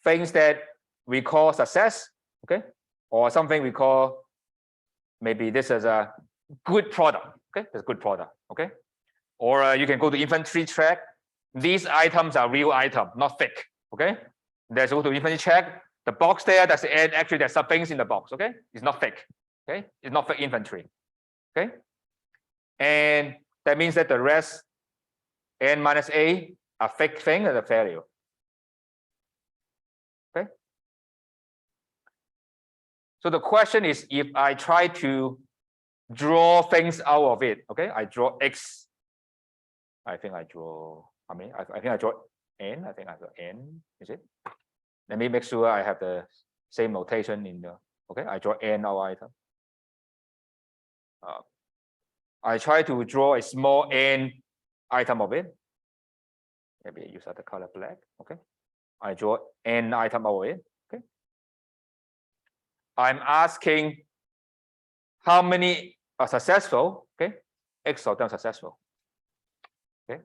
things that we call success, okay, or something we call, maybe this is a good product, okay, that's a good product, okay, or you can go to inventory track. These items are real item, not fake, okay. There's go to inventory check. The box there, that's the end. Actually, there's some things in the box, okay. It's not fake, okay. It's not fake inventory, okay. And that means that the rest, n minus a, a fake thing and a value. Okay. So the question is, if I try to draw things out of it, okay, I draw x. I think I draw, I mean, I think I draw n. I think I draw n. Is it? Let me make sure I have the same notation in the. Okay, I draw n our item. I try to draw a small n item of it. Maybe I use the color black. Okay, I draw n item of it. Okay, I'm asking how many are successful. Okay, x of them successful. Okay,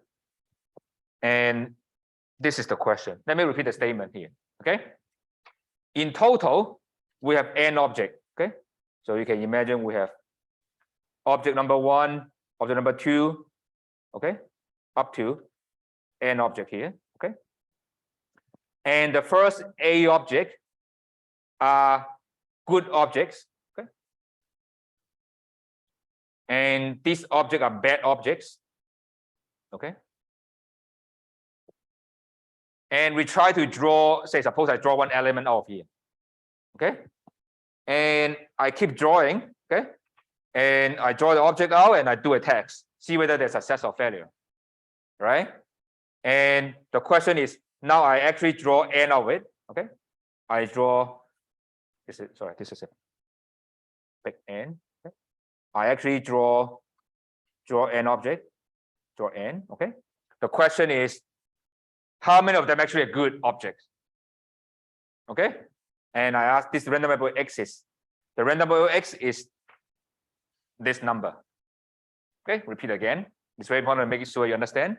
and this is the question. Let me repeat the statement here. Okay, in total we have n object. Okay, so you can imagine we have object number 1, object number 2, okay, up to n object here, okay. And the first a object are good objects, okay, and these objects are bad objects, okay. And we try to draw, say, suppose I draw one element out of here, okay, and I keep drawing, okay, and I draw the object out and I do a test, see whether there's success or failure, right? And the question is, now I actually draw n of it, okay. I draw, this is a big n, okay. I actually draw n object, draw n, okay. The question is, how many of them actually are good objects, okay. And I ask this random variable x is, the random variable x is this number, okay. Repeat again, it's very important to make sure you understand.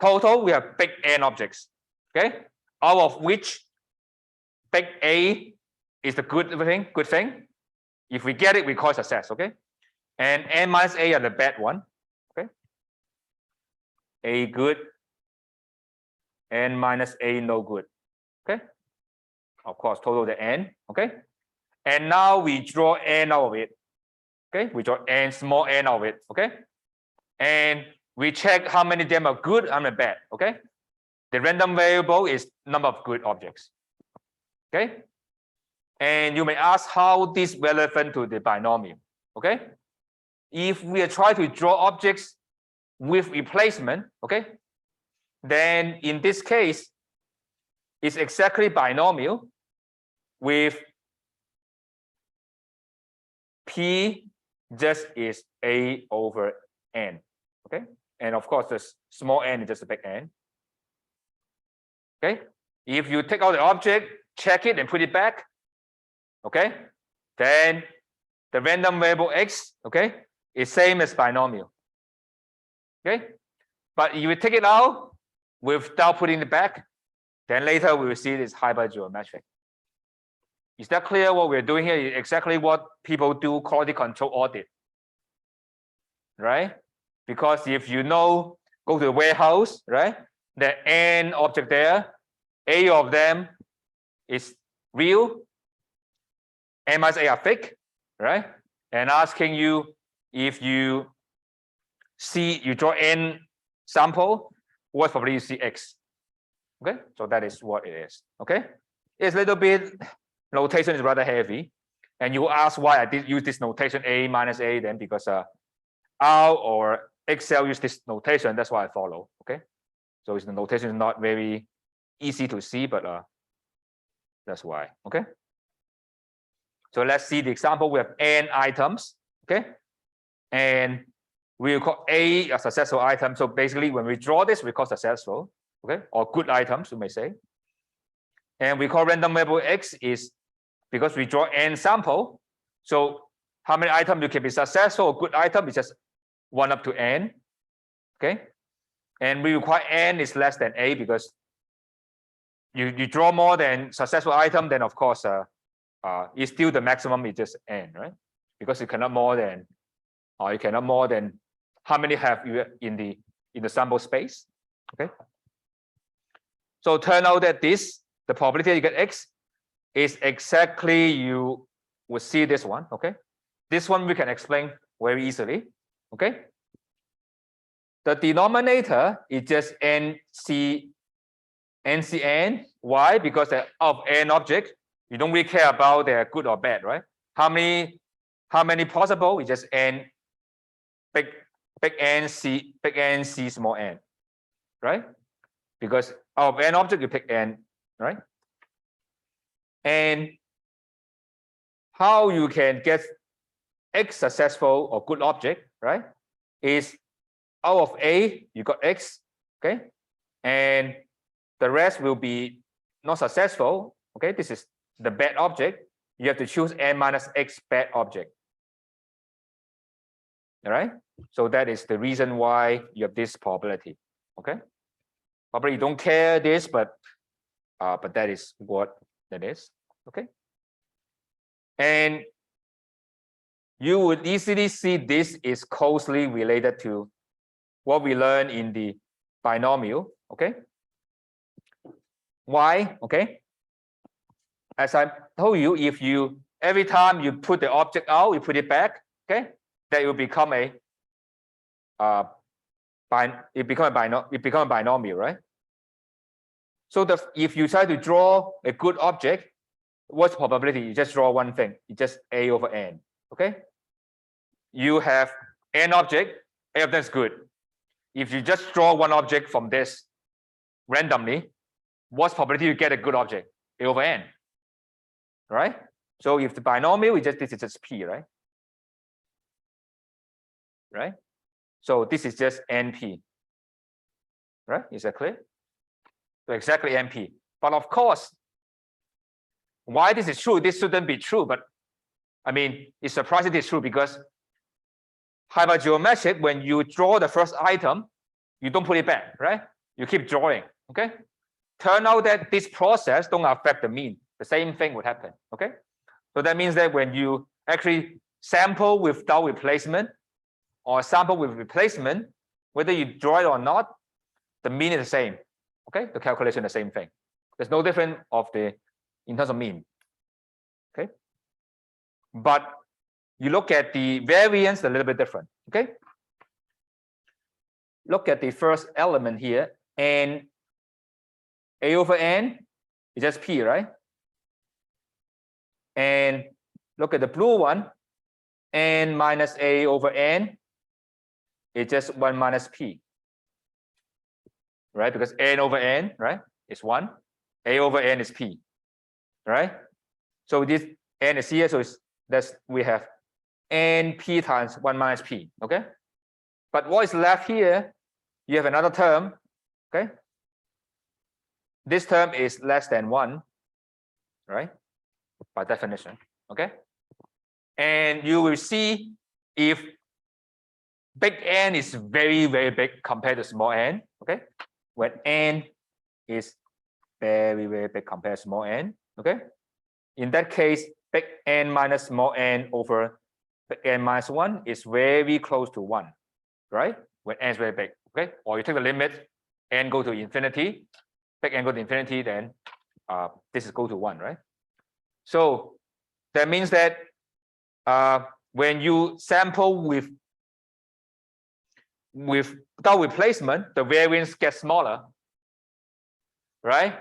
Total, we have big n objects, okay, out of which big A is the good thing. If we get it, we call it success, okay. And n minus a are the bad one, okay. A good, n minus a no good, okay. of course, total the n, okay? And now we draw n out of it, okay? We draw n, small n out of it, okay? And we check how many of them are good, how many bad, okay? The random variable is number of good objects, okay? And you may ask how this relevant to the binomial, okay? If we are trying to draw objects with replacement, okay, then in this case, it's exactly binomial with P just is A over N, okay? And of course, the small n is just a big N, okay? If you take out the object, check it and put it back, okay? Then the random variable X, okay, is same as binomial, okay? But if you take it out without putting it back, then later we will see this hypergeometric. Is that clear? What we're doing here is exactly what people do quality control audit, right? Because if you know, go to the warehouse, right? The n object there, A of them is real, n minus A are fake, right? And asking you if you see, you draw n sample, what probably you see X. Okay, so that is what it is. Okay, it's a little bit, notation is rather heavy, and you ask why I did use this notation A minus A, then because R or Excel use this notation, that's why I follow. Okay, so the notation is not very easy to see, but that's why. Okay, so let's see the example. We have n items. Okay, and we will call A a successful item. So basically, when we draw this, we call successful. Okay, or good items, you may say. And we call random variable X is because we draw n sample. So how many items you can be successful or good item is just 1 up to n. Okay, and we require n is less than A because you draw more than successful item, then of course it's still the maximum is just n, right? Because you cannot more than how many have you in the sample space. Okay. So turn out that the probability you get X is exactly, you will see this one, okay? This one we can explain very easily, okay? The denominator is just NCN. Why? Because of n object, you don't really care about they're good or bad, right? How many possible? It's just n, big N C small n, right? Because of n object, you pick n, right? And how you can get X successful or good object, right? Is out of A, you got X, okay? And the rest will be not successful, okay? This is the bad object. You have to choose n minus X bad object, all right? So that is the reason why you have this probability, okay? Probably you don't care this, but that is what that is, okay? And you would easily see this is closely related to what we learned in the binomial, okay? Why? Okay. As I told you, if you every time you put the object out, you put it back, okay, that will become a binomial, right? So if you try to draw a good object, what's probability? You just draw one thing. It's just A over n. Okay. You have n object, A of them is good. If you just draw one object from this randomly, what's probability you get a good object? A over n. Right? So if the binomial is this is just P, right? Right? So this is just NP. Right? Is that clear? So exactly NP. But of course, why this is true? This shouldn't be true, but I mean, it's surprising it's true because hypergeometric, when you draw the first item, you don't put it back, right? You keep drawing, okay? Turn out that this process don't affect the mean. The same thing would happen, okay? So that means that when you actually sample without replacement or sample with replacement, whether you draw it or not, the mean is the same, okay? The calculation is the same thing. There's no difference of the in terms of mean. Okay. But you look at the variance, a little bit different. Okay. Look at the first element here, and A over N is just P, right? And look at the blue one, N minus A over N is just 1 minus P, right? Because N over N, right, is 1. A over N is P, right? So this N is here, so we have N P times 1 minus P, okay? But what is left here, you have another term, okay? This term is less than 1, right? By definition, okay? And you will see if big N is very, very big compared to small n, okay? When N is very, very big compared to small n, okay? In that case, big N minus small n over big N minus 1 is very close to 1, right? When N is very big, okay? Or you take the limit, N go to infinity, big N go to infinity, then this is go to 1, right? So that means that when you sample without replacement, the variance gets smaller, right?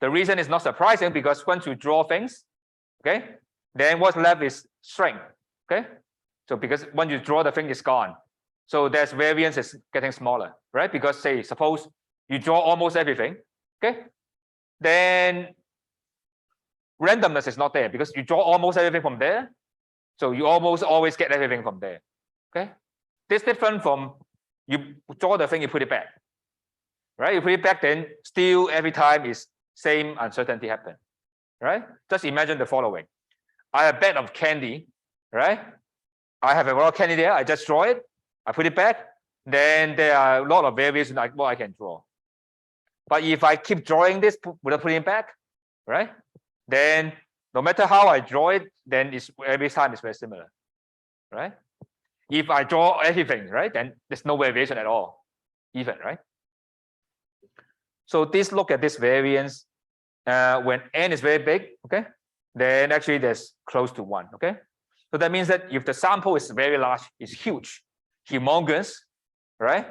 The reason is not surprising because once you draw things, okay, then what's left is string, okay? So because when you draw the thing, it's gone. So there's variance is getting smaller, right? Because say, suppose you draw almost everything, okay? Then randomness is not there because you draw almost everything from there. So you almost always get everything from there, okay? This is different from you draw the thing, you put it back, right? You put it back, then still every time is same uncertainty happen, right? Just imagine the following. I have a bag of candy, right? I have a lot of candy there. I just draw it. I put it back. Then there are a lot of variations like what I can draw. But if I keep drawing this without putting it back, right? Then no matter how I draw it, then it's every time it's very similar, right? If I draw everything, right, then there's no variation at all, even, right? So this look at this variance when N is very big, okay, then actually there's close to 1, okay? So that means that if the sample is very large, it's huge, humongous, right?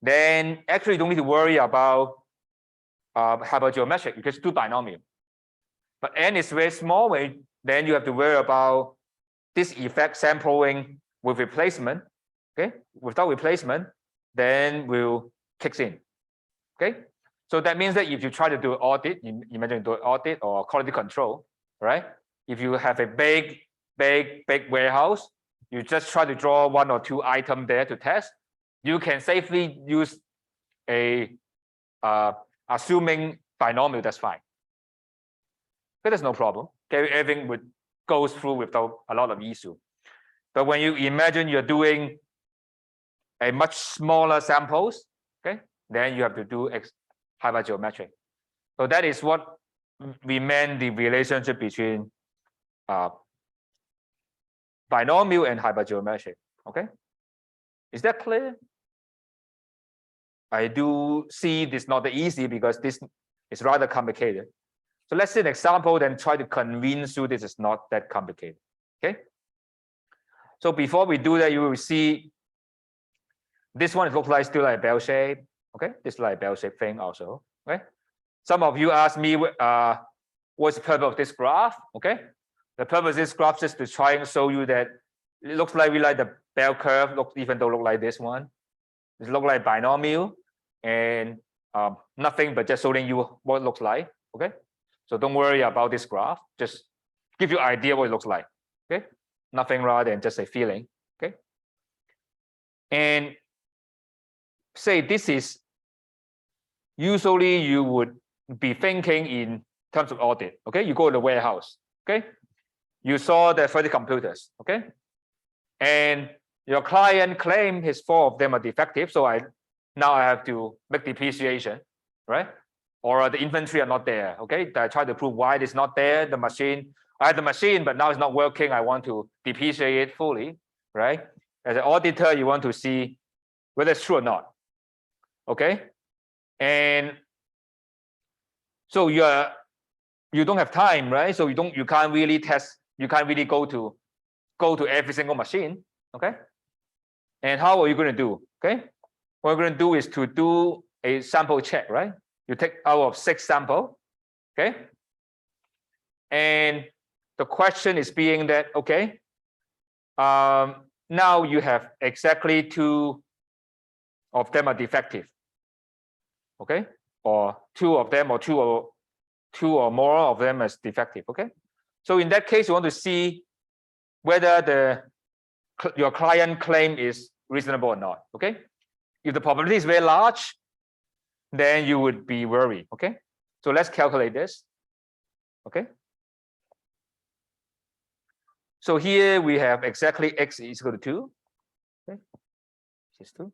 Then actually you don't need to worry about hypergeometric because it's 2 binomial. But N is very small, then you have to worry about this effect sampling with replacement, okay? Without replacement, then will kicks in, okay? So that means that if you try to do audit, imagine do audit or quality control, right? If you have a big warehouse, you just try to draw 1 or 2 items there to test, you can safely use a assuming binomial, that's fine. But there's no problem. Okay, everything would go through without a lot of issue. But when you imagine you're doing a much smaller samples, okay, then you have to do hypergeometric. So that is what we meant the relationship between binomial and hypergeometric. Okay, is that clear? I do see this not that easy because this is rather complicated. So let's see an example, then try to convince you this is not that complicated. Okay. So before we do that, you will see this one looks like still like a bell shape. Okay, this is like a bell shape thing also. Okay. Some of you ask me what's the purpose of this graph? Okay. The purpose of this graph is to try and show you that it looks like we like the bell curve, even though look like this one. It looks like binomial and nothing but just showing you what it looks like. Okay. So don't worry about this graph, just give you an idea what it looks like. Okay. Nothing rather than just a feeling. Okay. And say this is usually you would be thinking in terms of audit. Okay. You go to the warehouse. Okay. You saw the 30 computers. Okay. And your client claimed his 4 of them are defective. So now I have to make depreciation, right? Or the inventory are not there. Okay. I try to prove why it's not there. The machine, I had the machine, but now it's not working. I want to depreciate it fully, right? As an auditor, you want to see whether it's true or not. Okay. And so you're you don't have time, right? So you can't really test, you can't really go to every single machine, okay? And how are you going to do? Okay, what we're going to do is to do a sample check, right? You take out of 6 sample, okay? And the question is being that, okay, now you have exactly 2 of them are defective, okay? Or 2 of them, or 2 or more of them is defective, okay? So in that case, you want to see whether your client claim is reasonable or not, okay? If the probability is very large, then you would be worried, okay? So let's calculate this, okay? So here we have exactly x is equal to 2, okay? This is 2.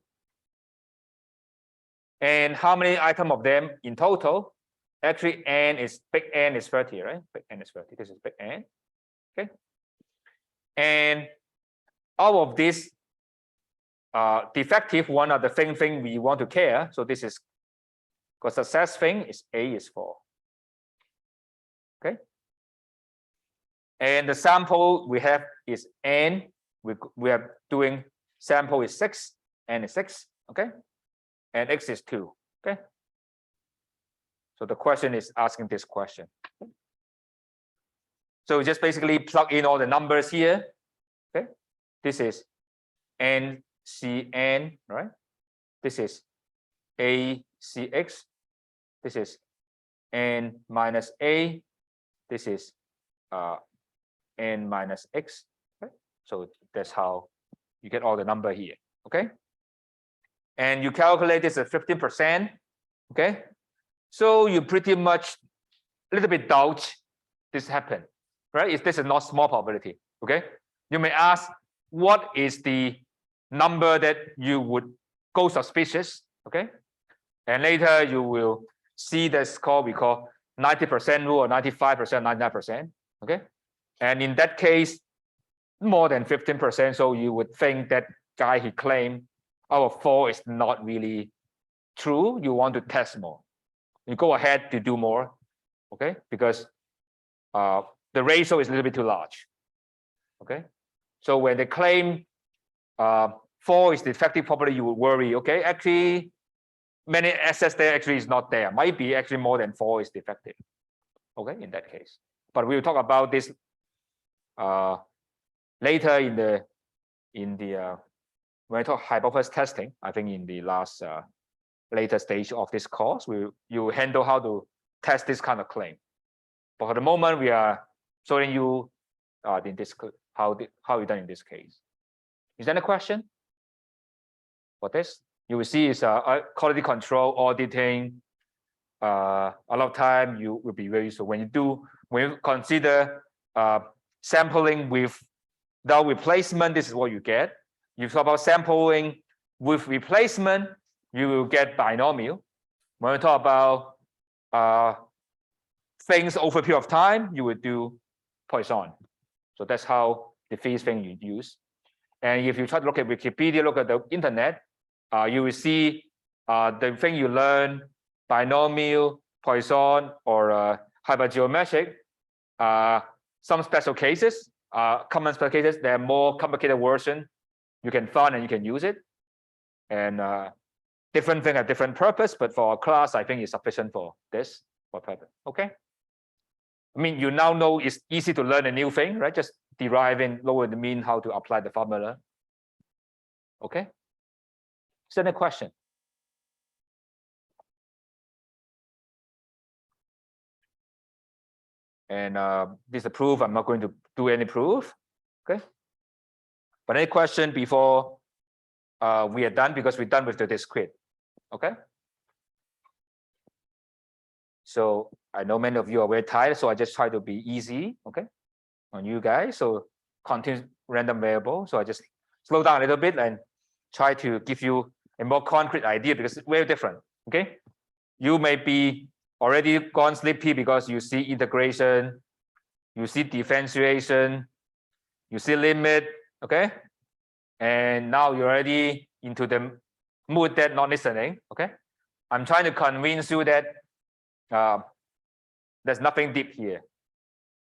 And how many items of them in total? Actually, big N is 30, right? Big N is 30. This is big N, okay? And out of this defective, one of the thing we want to care. So this is, because success thing is A is 4, okay? And the sample we have is N. We are doing sample is 6, N is 6, okay? And X is 2, okay? So the question is asking this question. So just basically plug in all the numbers here, okay? This is NCN, right? This is ACX. This is N minus A. This is N minus X. Okay? So that's how you get all the number here, okay? And you calculate this at 15%, okay? So you pretty much a little bit doubt this happened, right? This is not small probability, okay? You may ask, what is the number that you would go suspicious, okay? And later you will see the score we call 90% rule or 95%, 99%, okay? And in that case, more than 15%, so you would think that guy he claimed out of 4 is not really true. You want to test more. You go ahead to do more, okay? Because the ratio is a little bit too large, okay? So when they claim 4 is defective probability, you would worry, okay? Actually, many assets there actually is not there. Might be actually more than 4 is defective, okay? In that case, but we'll talk about this later in the when I talk hypothesis testing. I think in the last later stage of this course, you handle how to test this kind of claim. But for the moment, we are showing you in this how you done in this case. Is there any question for this? You will see is quality control, auditing. A lot of time you will be very useful when you consider sampling without replacement. This is what you get. You talk about sampling with replacement, you will get binomial. When we talk about things over a period of time, you would do Poisson. So that's how the first thing you use. And if you try to look at Wikipedia, look at the internet, you will see the thing you learn, binomial, Poisson, or hypergeometric. Some special cases, common special cases, there are more complicated version you can find and you can use it. And different thing have different purpose, but for our class, I think it's sufficient for this purpose. Okay. I mean, you now know it's easy to learn a new thing, right? Just deriving lower the mean, how to apply the formula. Okay. Is there any question? And this is a proof. I'm not going to do any proof. Okay. But any question before we are done, because we're done with the discrete. Okay. So I know many of you are very tired, so I just try to be easy, okay, on you guys. So continue random variable. So I just slow down a little bit and try to give you a more concrete idea, because it's very different. Okay. You may be already gone sleepy because you see integration, you see differentiation, you see limit, okay? And now you're already into the mood that not listening, okay? I'm trying to convince you that There's nothing deep here.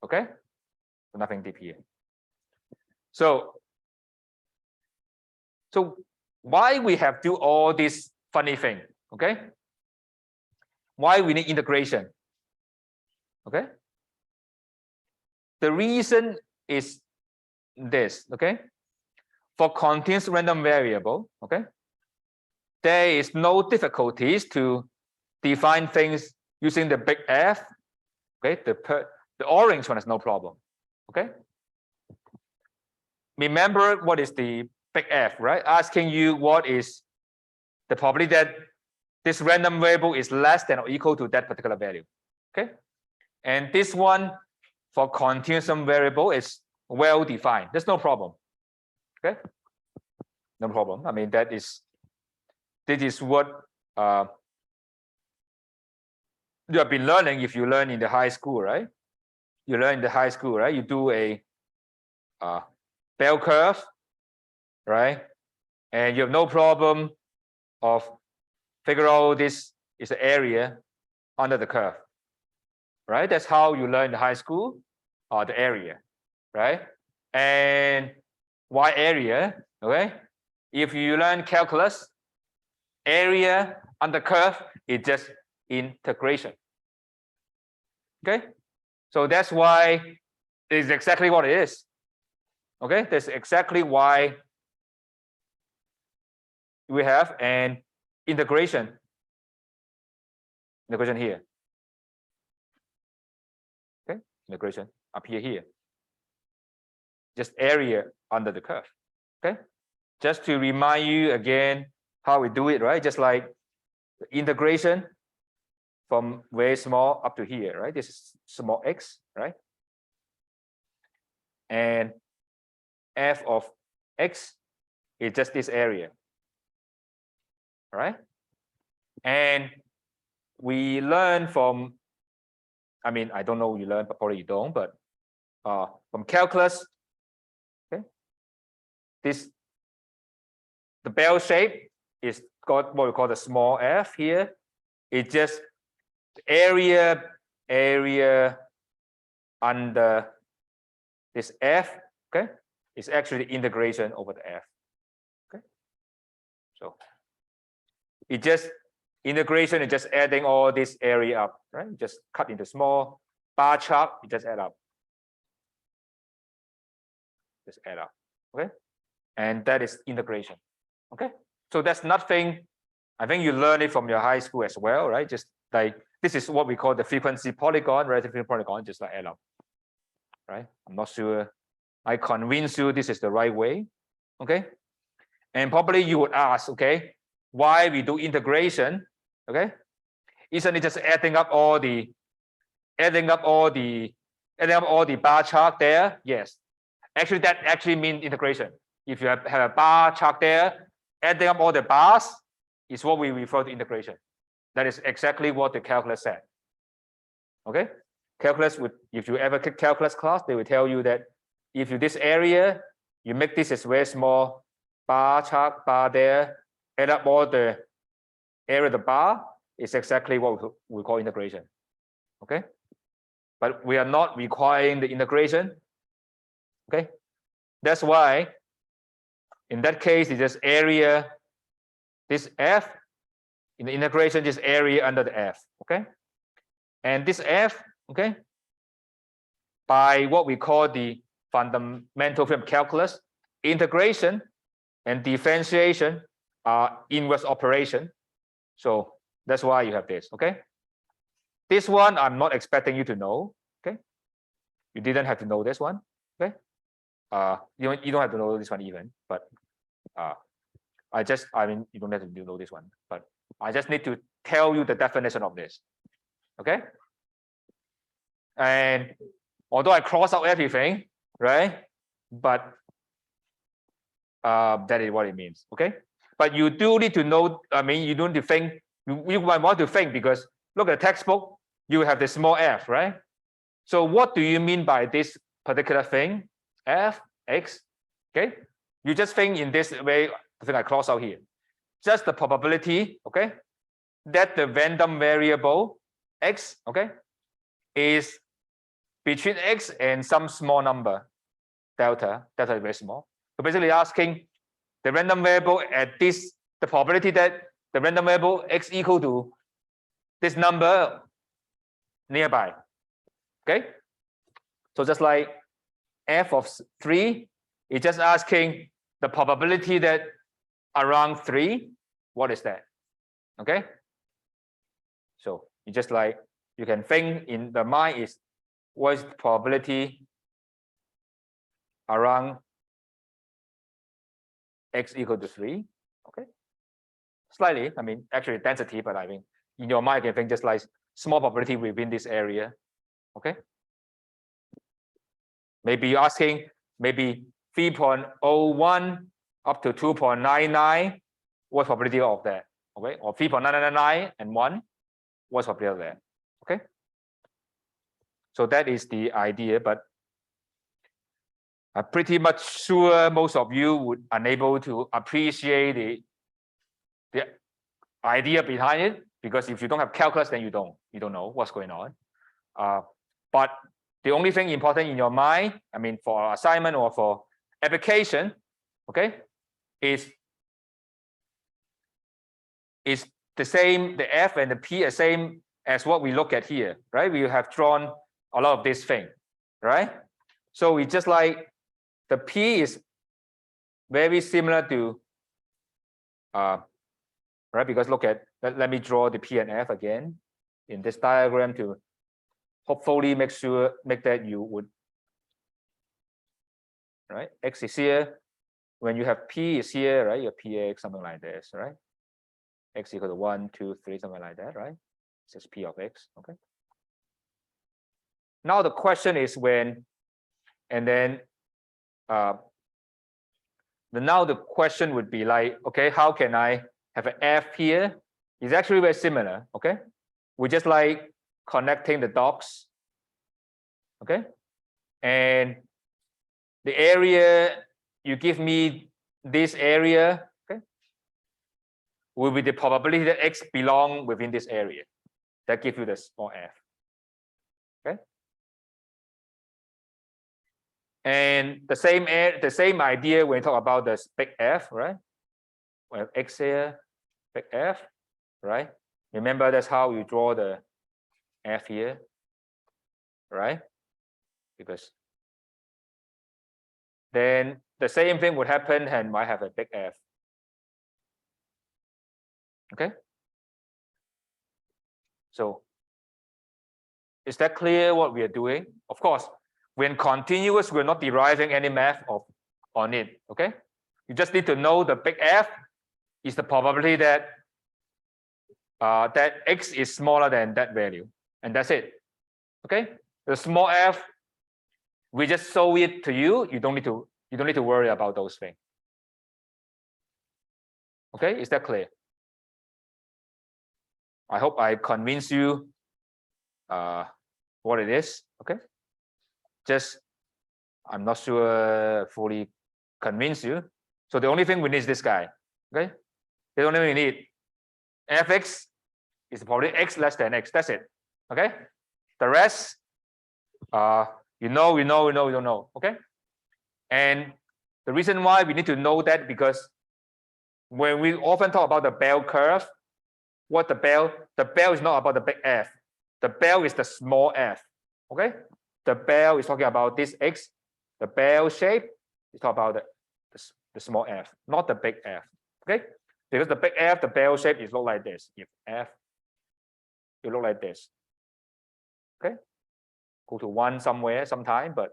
Okay, nothing deep here. So why we have to do all this funny thing? Okay, why we need integration? Okay, the reason is this. Okay, for continuous random variable, okay, there is no difficulties to define things using the big F. Okay, the orange one is no problem. Okay, remember what is the big F, right? Asking you what is the probability that this random variable is less than or equal to that particular value. Okay, and this one for continuous variable is well defined. There's no problem. Okay, no problem. I mean, this is what you have been learning if you learn in the high school, right? You learn in the high school, right? You do a bell curve, right? And you have no problem of figure out this is the area under the curve, right? That's how you learn in the high school, the area, right? And why area? Okay, if you learn calculus, area under curve is just integration. Okay, so that's why it's exactly what it is. Okay, that's exactly why we have an integration here. Okay, integration up here. Just area under the curve. Okay, just to remind you again how we do it, right? Just like the integration from very small up to here, right? This is small x, right? And f of x is just this area, right? And we learn from, I mean, I don't know you learn, but probably you don't, but from calculus, okay, the bell shape is got what we call the small f here. It's just area under this f, okay, is actually the integration over the f. Okay, so it just integration is just adding all this area up, right? Just cut into small bar chart, you just add up. Just add up. Okay, and that is integration. Okay, so that's nothing. I think you learn it from your high school as well, right? Just like this is what we call the frequency polygon, relative frequency polygon, just like add up, right? I'm not sure I convince you this is the right way. Okay, and probably you would ask, okay, why we do integration? Okay, isn't it just adding up all the bar chart there? Yes, actually that actually means integration. If you have a bar chart there, adding up all the bars is what we refer to integration. That is exactly what the calculus said. Okay, calculus would, if you ever take calculus class, they will tell you that if you this area, you make this as very small bar chart, bar there, add up all the area of the bar, is exactly what we call integration. Okay, but we are not requiring the integration. Okay, that's why in that case it's just area, this f, in the integration, this area under the f. Okay, and this f, okay, by what we call the fundamental theorem of calculus, integration and differentiation are inverse operation. So that's why you have this. Okay, this one I'm not expecting you to know. Okay, you didn't have to know this one. Okay, you don't have to know this one even, but I mean, you don't have to know this one, but I just need to tell you the definition of this. Okay, and although I cross out everything, right, but that is what it means. Okay, but you do need to know, I mean, you don't need to think, you might want to think, because look at the textbook, you have the small f, right? So what do you mean by this particular thing, f, x? Okay, you just think in this way, I think I cross out here, just the probability, okay, that the random variable x, okay, is between X and some small number, delta is very small. So basically asking the random variable at this, the probability that the random variable X equal to this number nearby. Okay. So just like f of 3 is just asking the probability that around 3, what is that? Okay. So you just like, you can think in the mind is what is the probability around X equal to 3. Okay. Slightly, I mean, actually density, but I mean, in your mind, you can think just like small probability within this area. Okay. Maybe you're asking maybe 3.01 up to 2.99, what's probability of that? Okay, or 3.999 and 1, what's probability of that? Okay. So that is the idea, but I'm pretty much sure most of you would unable to appreciate the idea behind it, because if you don't have calculus, then you don't know what's going on. But the only thing important in your mind, I mean, for assignment or for application, okay, is the same, the F and the P are same as what we look at here, right? We have drawn a lot of this thing, right? So we just like the P is very similar to, right? Because look at, let me draw the P and F again in this diagram to hopefully make that you would, right? X is here. When you have P is here, right? Your PX, something like this, right? X equal to 1, 2, 3, something like that, right? This is P of X, okay? Now the question is when, and then, now the question would be like, okay, how can I have an F here? It's actually very similar, okay? We just like connecting the dots, okay? And the area, you give me this area, okay, will be the probability that X belong within this area. That gives you the small f, okay? And the same idea when we talk about the big F, right? We have X here, big F, right? Remember that's how you draw the F here, right? Because then the same thing would happen and might have a big F. Okay. So is that clear what we are doing? Of course, when continuous, we're not deriving any math on it. Okay. You just need to know the big F is the probability that that X is smaller than that value, and that's it. Okay. The small f, we just show it to you. You don't need to worry about those things. Okay, is that clear? I hope I convince you what it is. Okay, just I'm not sure fully convince you. So the only thing we need is this guy. Okay, the only thing we need, fx is probably x less than x. That's it. Okay, the rest, we don't know. Okay, and the reason why we need to know that, because when we often talk about the bell curve, what the bell is not about the big F. The bell is the small f. Okay, the bell is talking about this x. The bell shape is talking about the small f, not the big F. Okay, because the big F, the bell shape is look like this. If f, it look like this. Okay, go to 1 somewhere sometime, but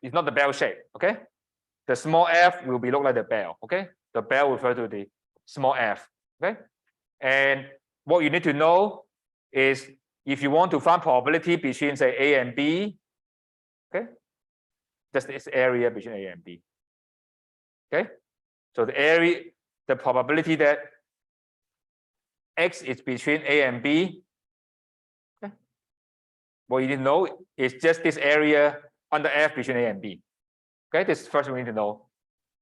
it's not the bell shape. Okay, the small f will be look like the bell. Okay, the bell refer to the small f. Okay, and what you need to know is if you want to find probability between say A and B, okay, just this area between A and B. Okay, so the area, the probability that X is between A and B, okay, what you need to know is just this area under F between A and B. Okay, this is first we need to know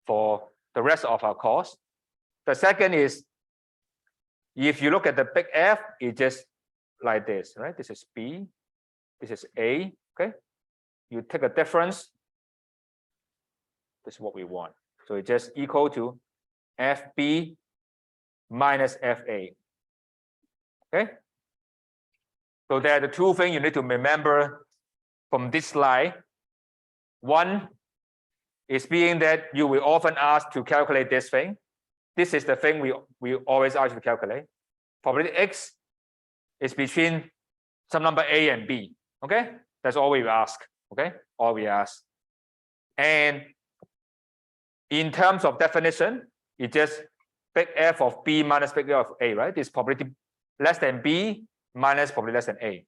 for the rest of our course. The second is, if you look at the big F, it's just like this, right? This is B, This is A, okay? You take a difference. This is what we want. So it's just equal to FB minus FA. Okay? So there are the two things you need to remember from this slide. One is being that you will often ask to calculate this thing. This is the thing we always ask you to calculate. Probability X is between some number A and B. Okay? That's all we ask. Okay? All we ask. And in terms of definition, it's just big F of B minus big F of A, right? This probability less than B minus probability less than A,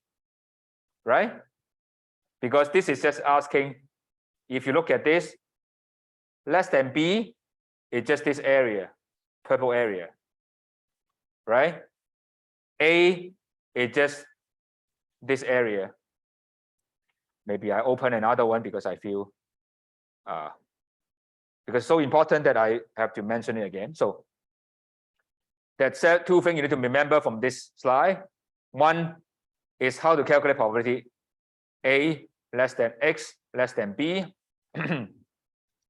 right? Because this is just asking, if you look at this, less than B, it's just this area, purple area, right? A is just this area. Maybe I open another one because I feel because it's so important that I have to mention it again. So that's two things you need to remember from this slide. One is how to calculate probability A less than X less than B.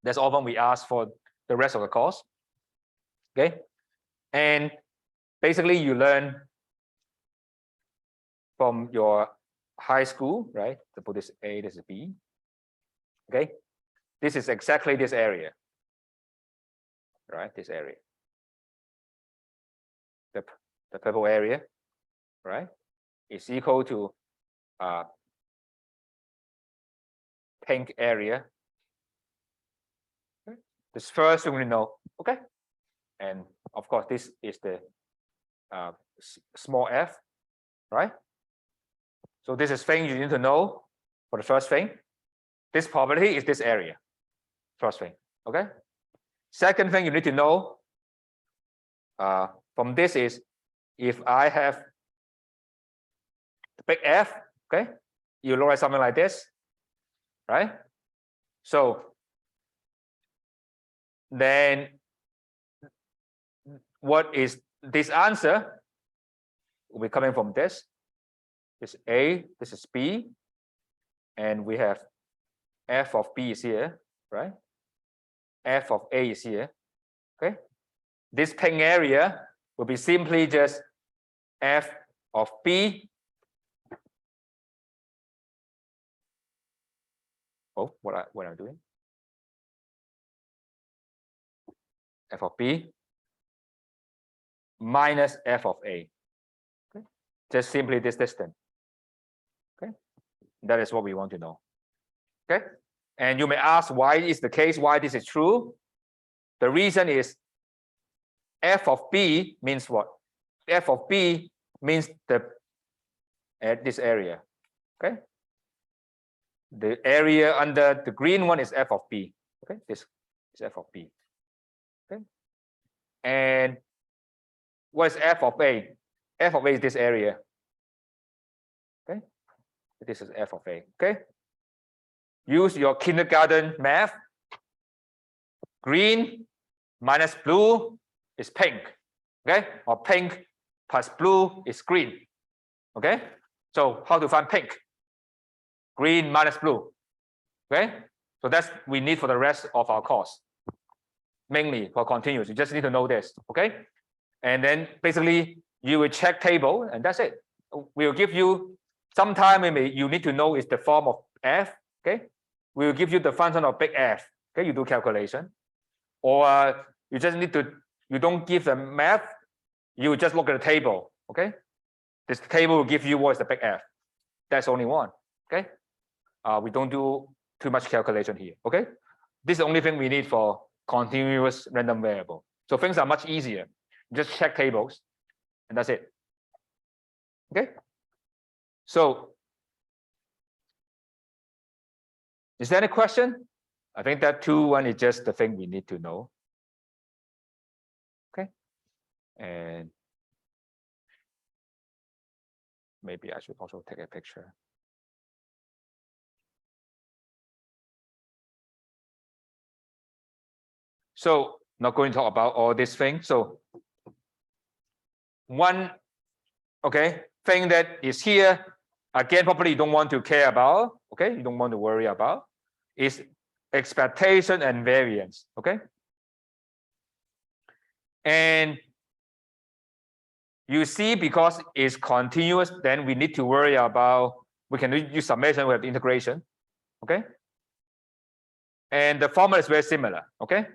That's often we ask for the rest of the course. Okay. And basically you learn from your high school, right? To put this A, this is B. Okay. This is exactly this area. Right, this area. The purple area, right, is equal to pink area. Okay. This first thing we know, okay? And of course, this is the small f, right? So this is thing you need to know for the first thing. This probability is this area, first thing, okay? Second thing you need to know from this is if I have the big F, okay, you look at something like this, right? So then what is this answer? Will be coming from this. This is A, this is B, and we have F of B is here, right? F of A is here. Okay. This pink area will be simply just F of B. Oh, what am I doing? F of B minus F of A. Okay. Just simply this distance. Okay. That is what we want to know. Okay. And you may ask why is the case, why this is true. The reason is F of B means what? F of B means this area. Okay. The area under the green one is F of B. Okay. This is F of B. Okay. And what is F of A? F of A is this area. Okay. This is F of A. Okay. Use your kindergarten math. Green minus blue is pink. Okay. Or pink plus blue is green. Okay. So how to find pink? Green minus blue. Okay. So that's we need for the rest of our course. Mainly for continuous. You just need to know this. Okay. And then basically you will check table and that's it. We'll give you sometime maybe you need to know is the form of F. Okay. We'll give you the function of big F. Okay, you do calculation. Or you just need to, you don't give the math, you just look at the table. Okay. This table will give you what is the big F. That's only one. Okay. We don't do too much calculation here. Okay. This is the only thing we need for continuous random variable. So things are much easier. Just check tables and that's it. Okay. So is there any question? I think that 2-1 is just the thing we need to know. Okay. And maybe I should also take a picture. So not going to talk about all this thing. So one, okay, thing that is here, again, probably you don't want to care about, okay? You don't want to worry about, is expectation and variance, okay? And you see, because it's continuous, then we need to worry about, we can use summation, we have integration, okay? And the formula is very similar, okay?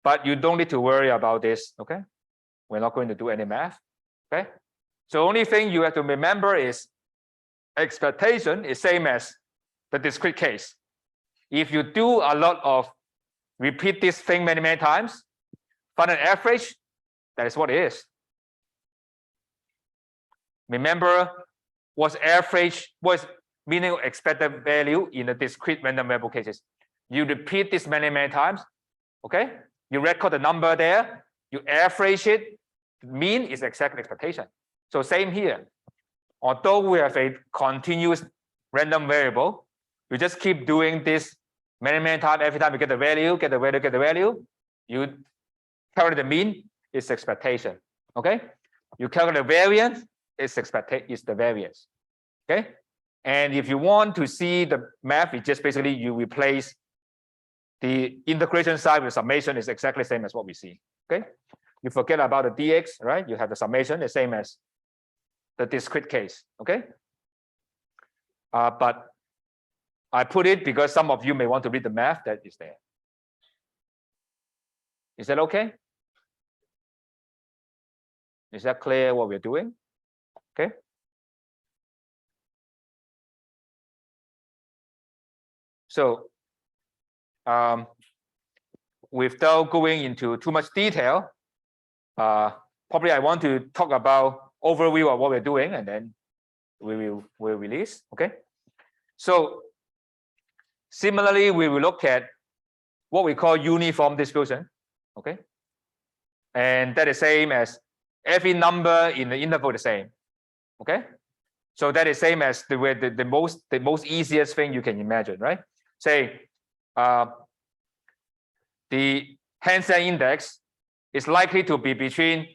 But you don't need to worry about this, okay? We're not going to do any math, okay? So only thing you have to remember is expectation is same as the discrete case. If you do a lot of repeat this thing many, many times, find an average, that is what it is. Remember what's average, what's meaning expected value in the discrete random variable cases. You repeat this many, many times, okay? You record the number there, you average it, mean is exact expectation. So same here. Although we have a continuous random variable, you just keep doing this many, many times. Every time you get the value, get the value, get the value, you calculate the mean, is expectation, okay? You calculate the variance, is the variance, okay? And if you want to see the math, it's just basically you replace the integration side with summation is exactly the same as what we see, okay? You forget about the dx, right? You have the summation, the same as the discrete case, okay? But I put it because some of you may want to read the math that is there. Is that okay? Is that clear what we're doing? Okay. So without going into too much detail, probably I want to talk about overview of what we're doing, and then we'll release. Okay. So similarly, we will look at what we call uniform distribution. Okay. And that is same as every number in the interval the same. Okay. So that is same as the most easiest thing you can imagine, right? Say the handset index is likely to be between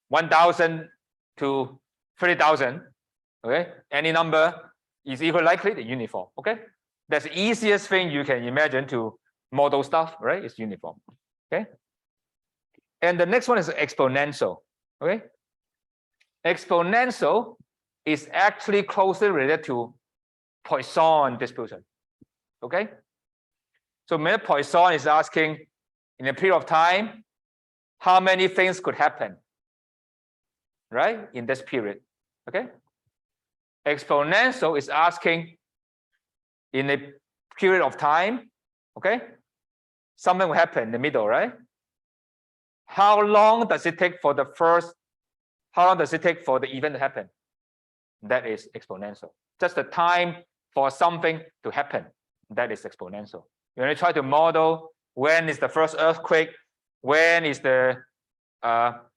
1,000 to 30,000. Okay, any number is equal likely the uniform. Okay, that's the easiest thing you can imagine to model stuff, right? It's uniform. Okay, and the next one is exponential. Okay, exponential is actually closely related to Poisson distribution. Okay, so Poisson is asking in a period of time how many things could happen, right, in this period. Okay, exponential is asking in a period of time, okay, something will happen in the middle, right? How long does it take for the event to happen? That is exponential. Just the time for something to happen, that is exponential. You're going to try to model when is the first earthquake, when is the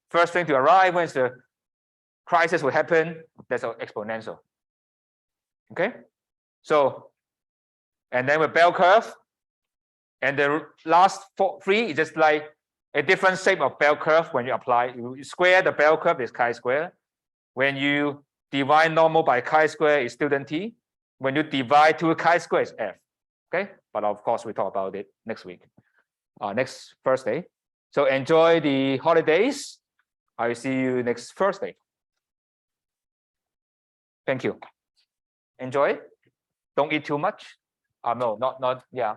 first thing to arrive, when is the crisis will happen, that's exponential. Okay, so and then with bell curve, and the last three is just like a different shape of bell curve. When you apply, you square the bell curve is chi-square. When you divide normal by chi-square is student t. When you divide to chi-square is f. Okay, but of course we talk about it next week, next Thursday. So enjoy the holidays. I will see you next Thursday. Thank you. Enjoy. Don't eat too much. No, not yeah.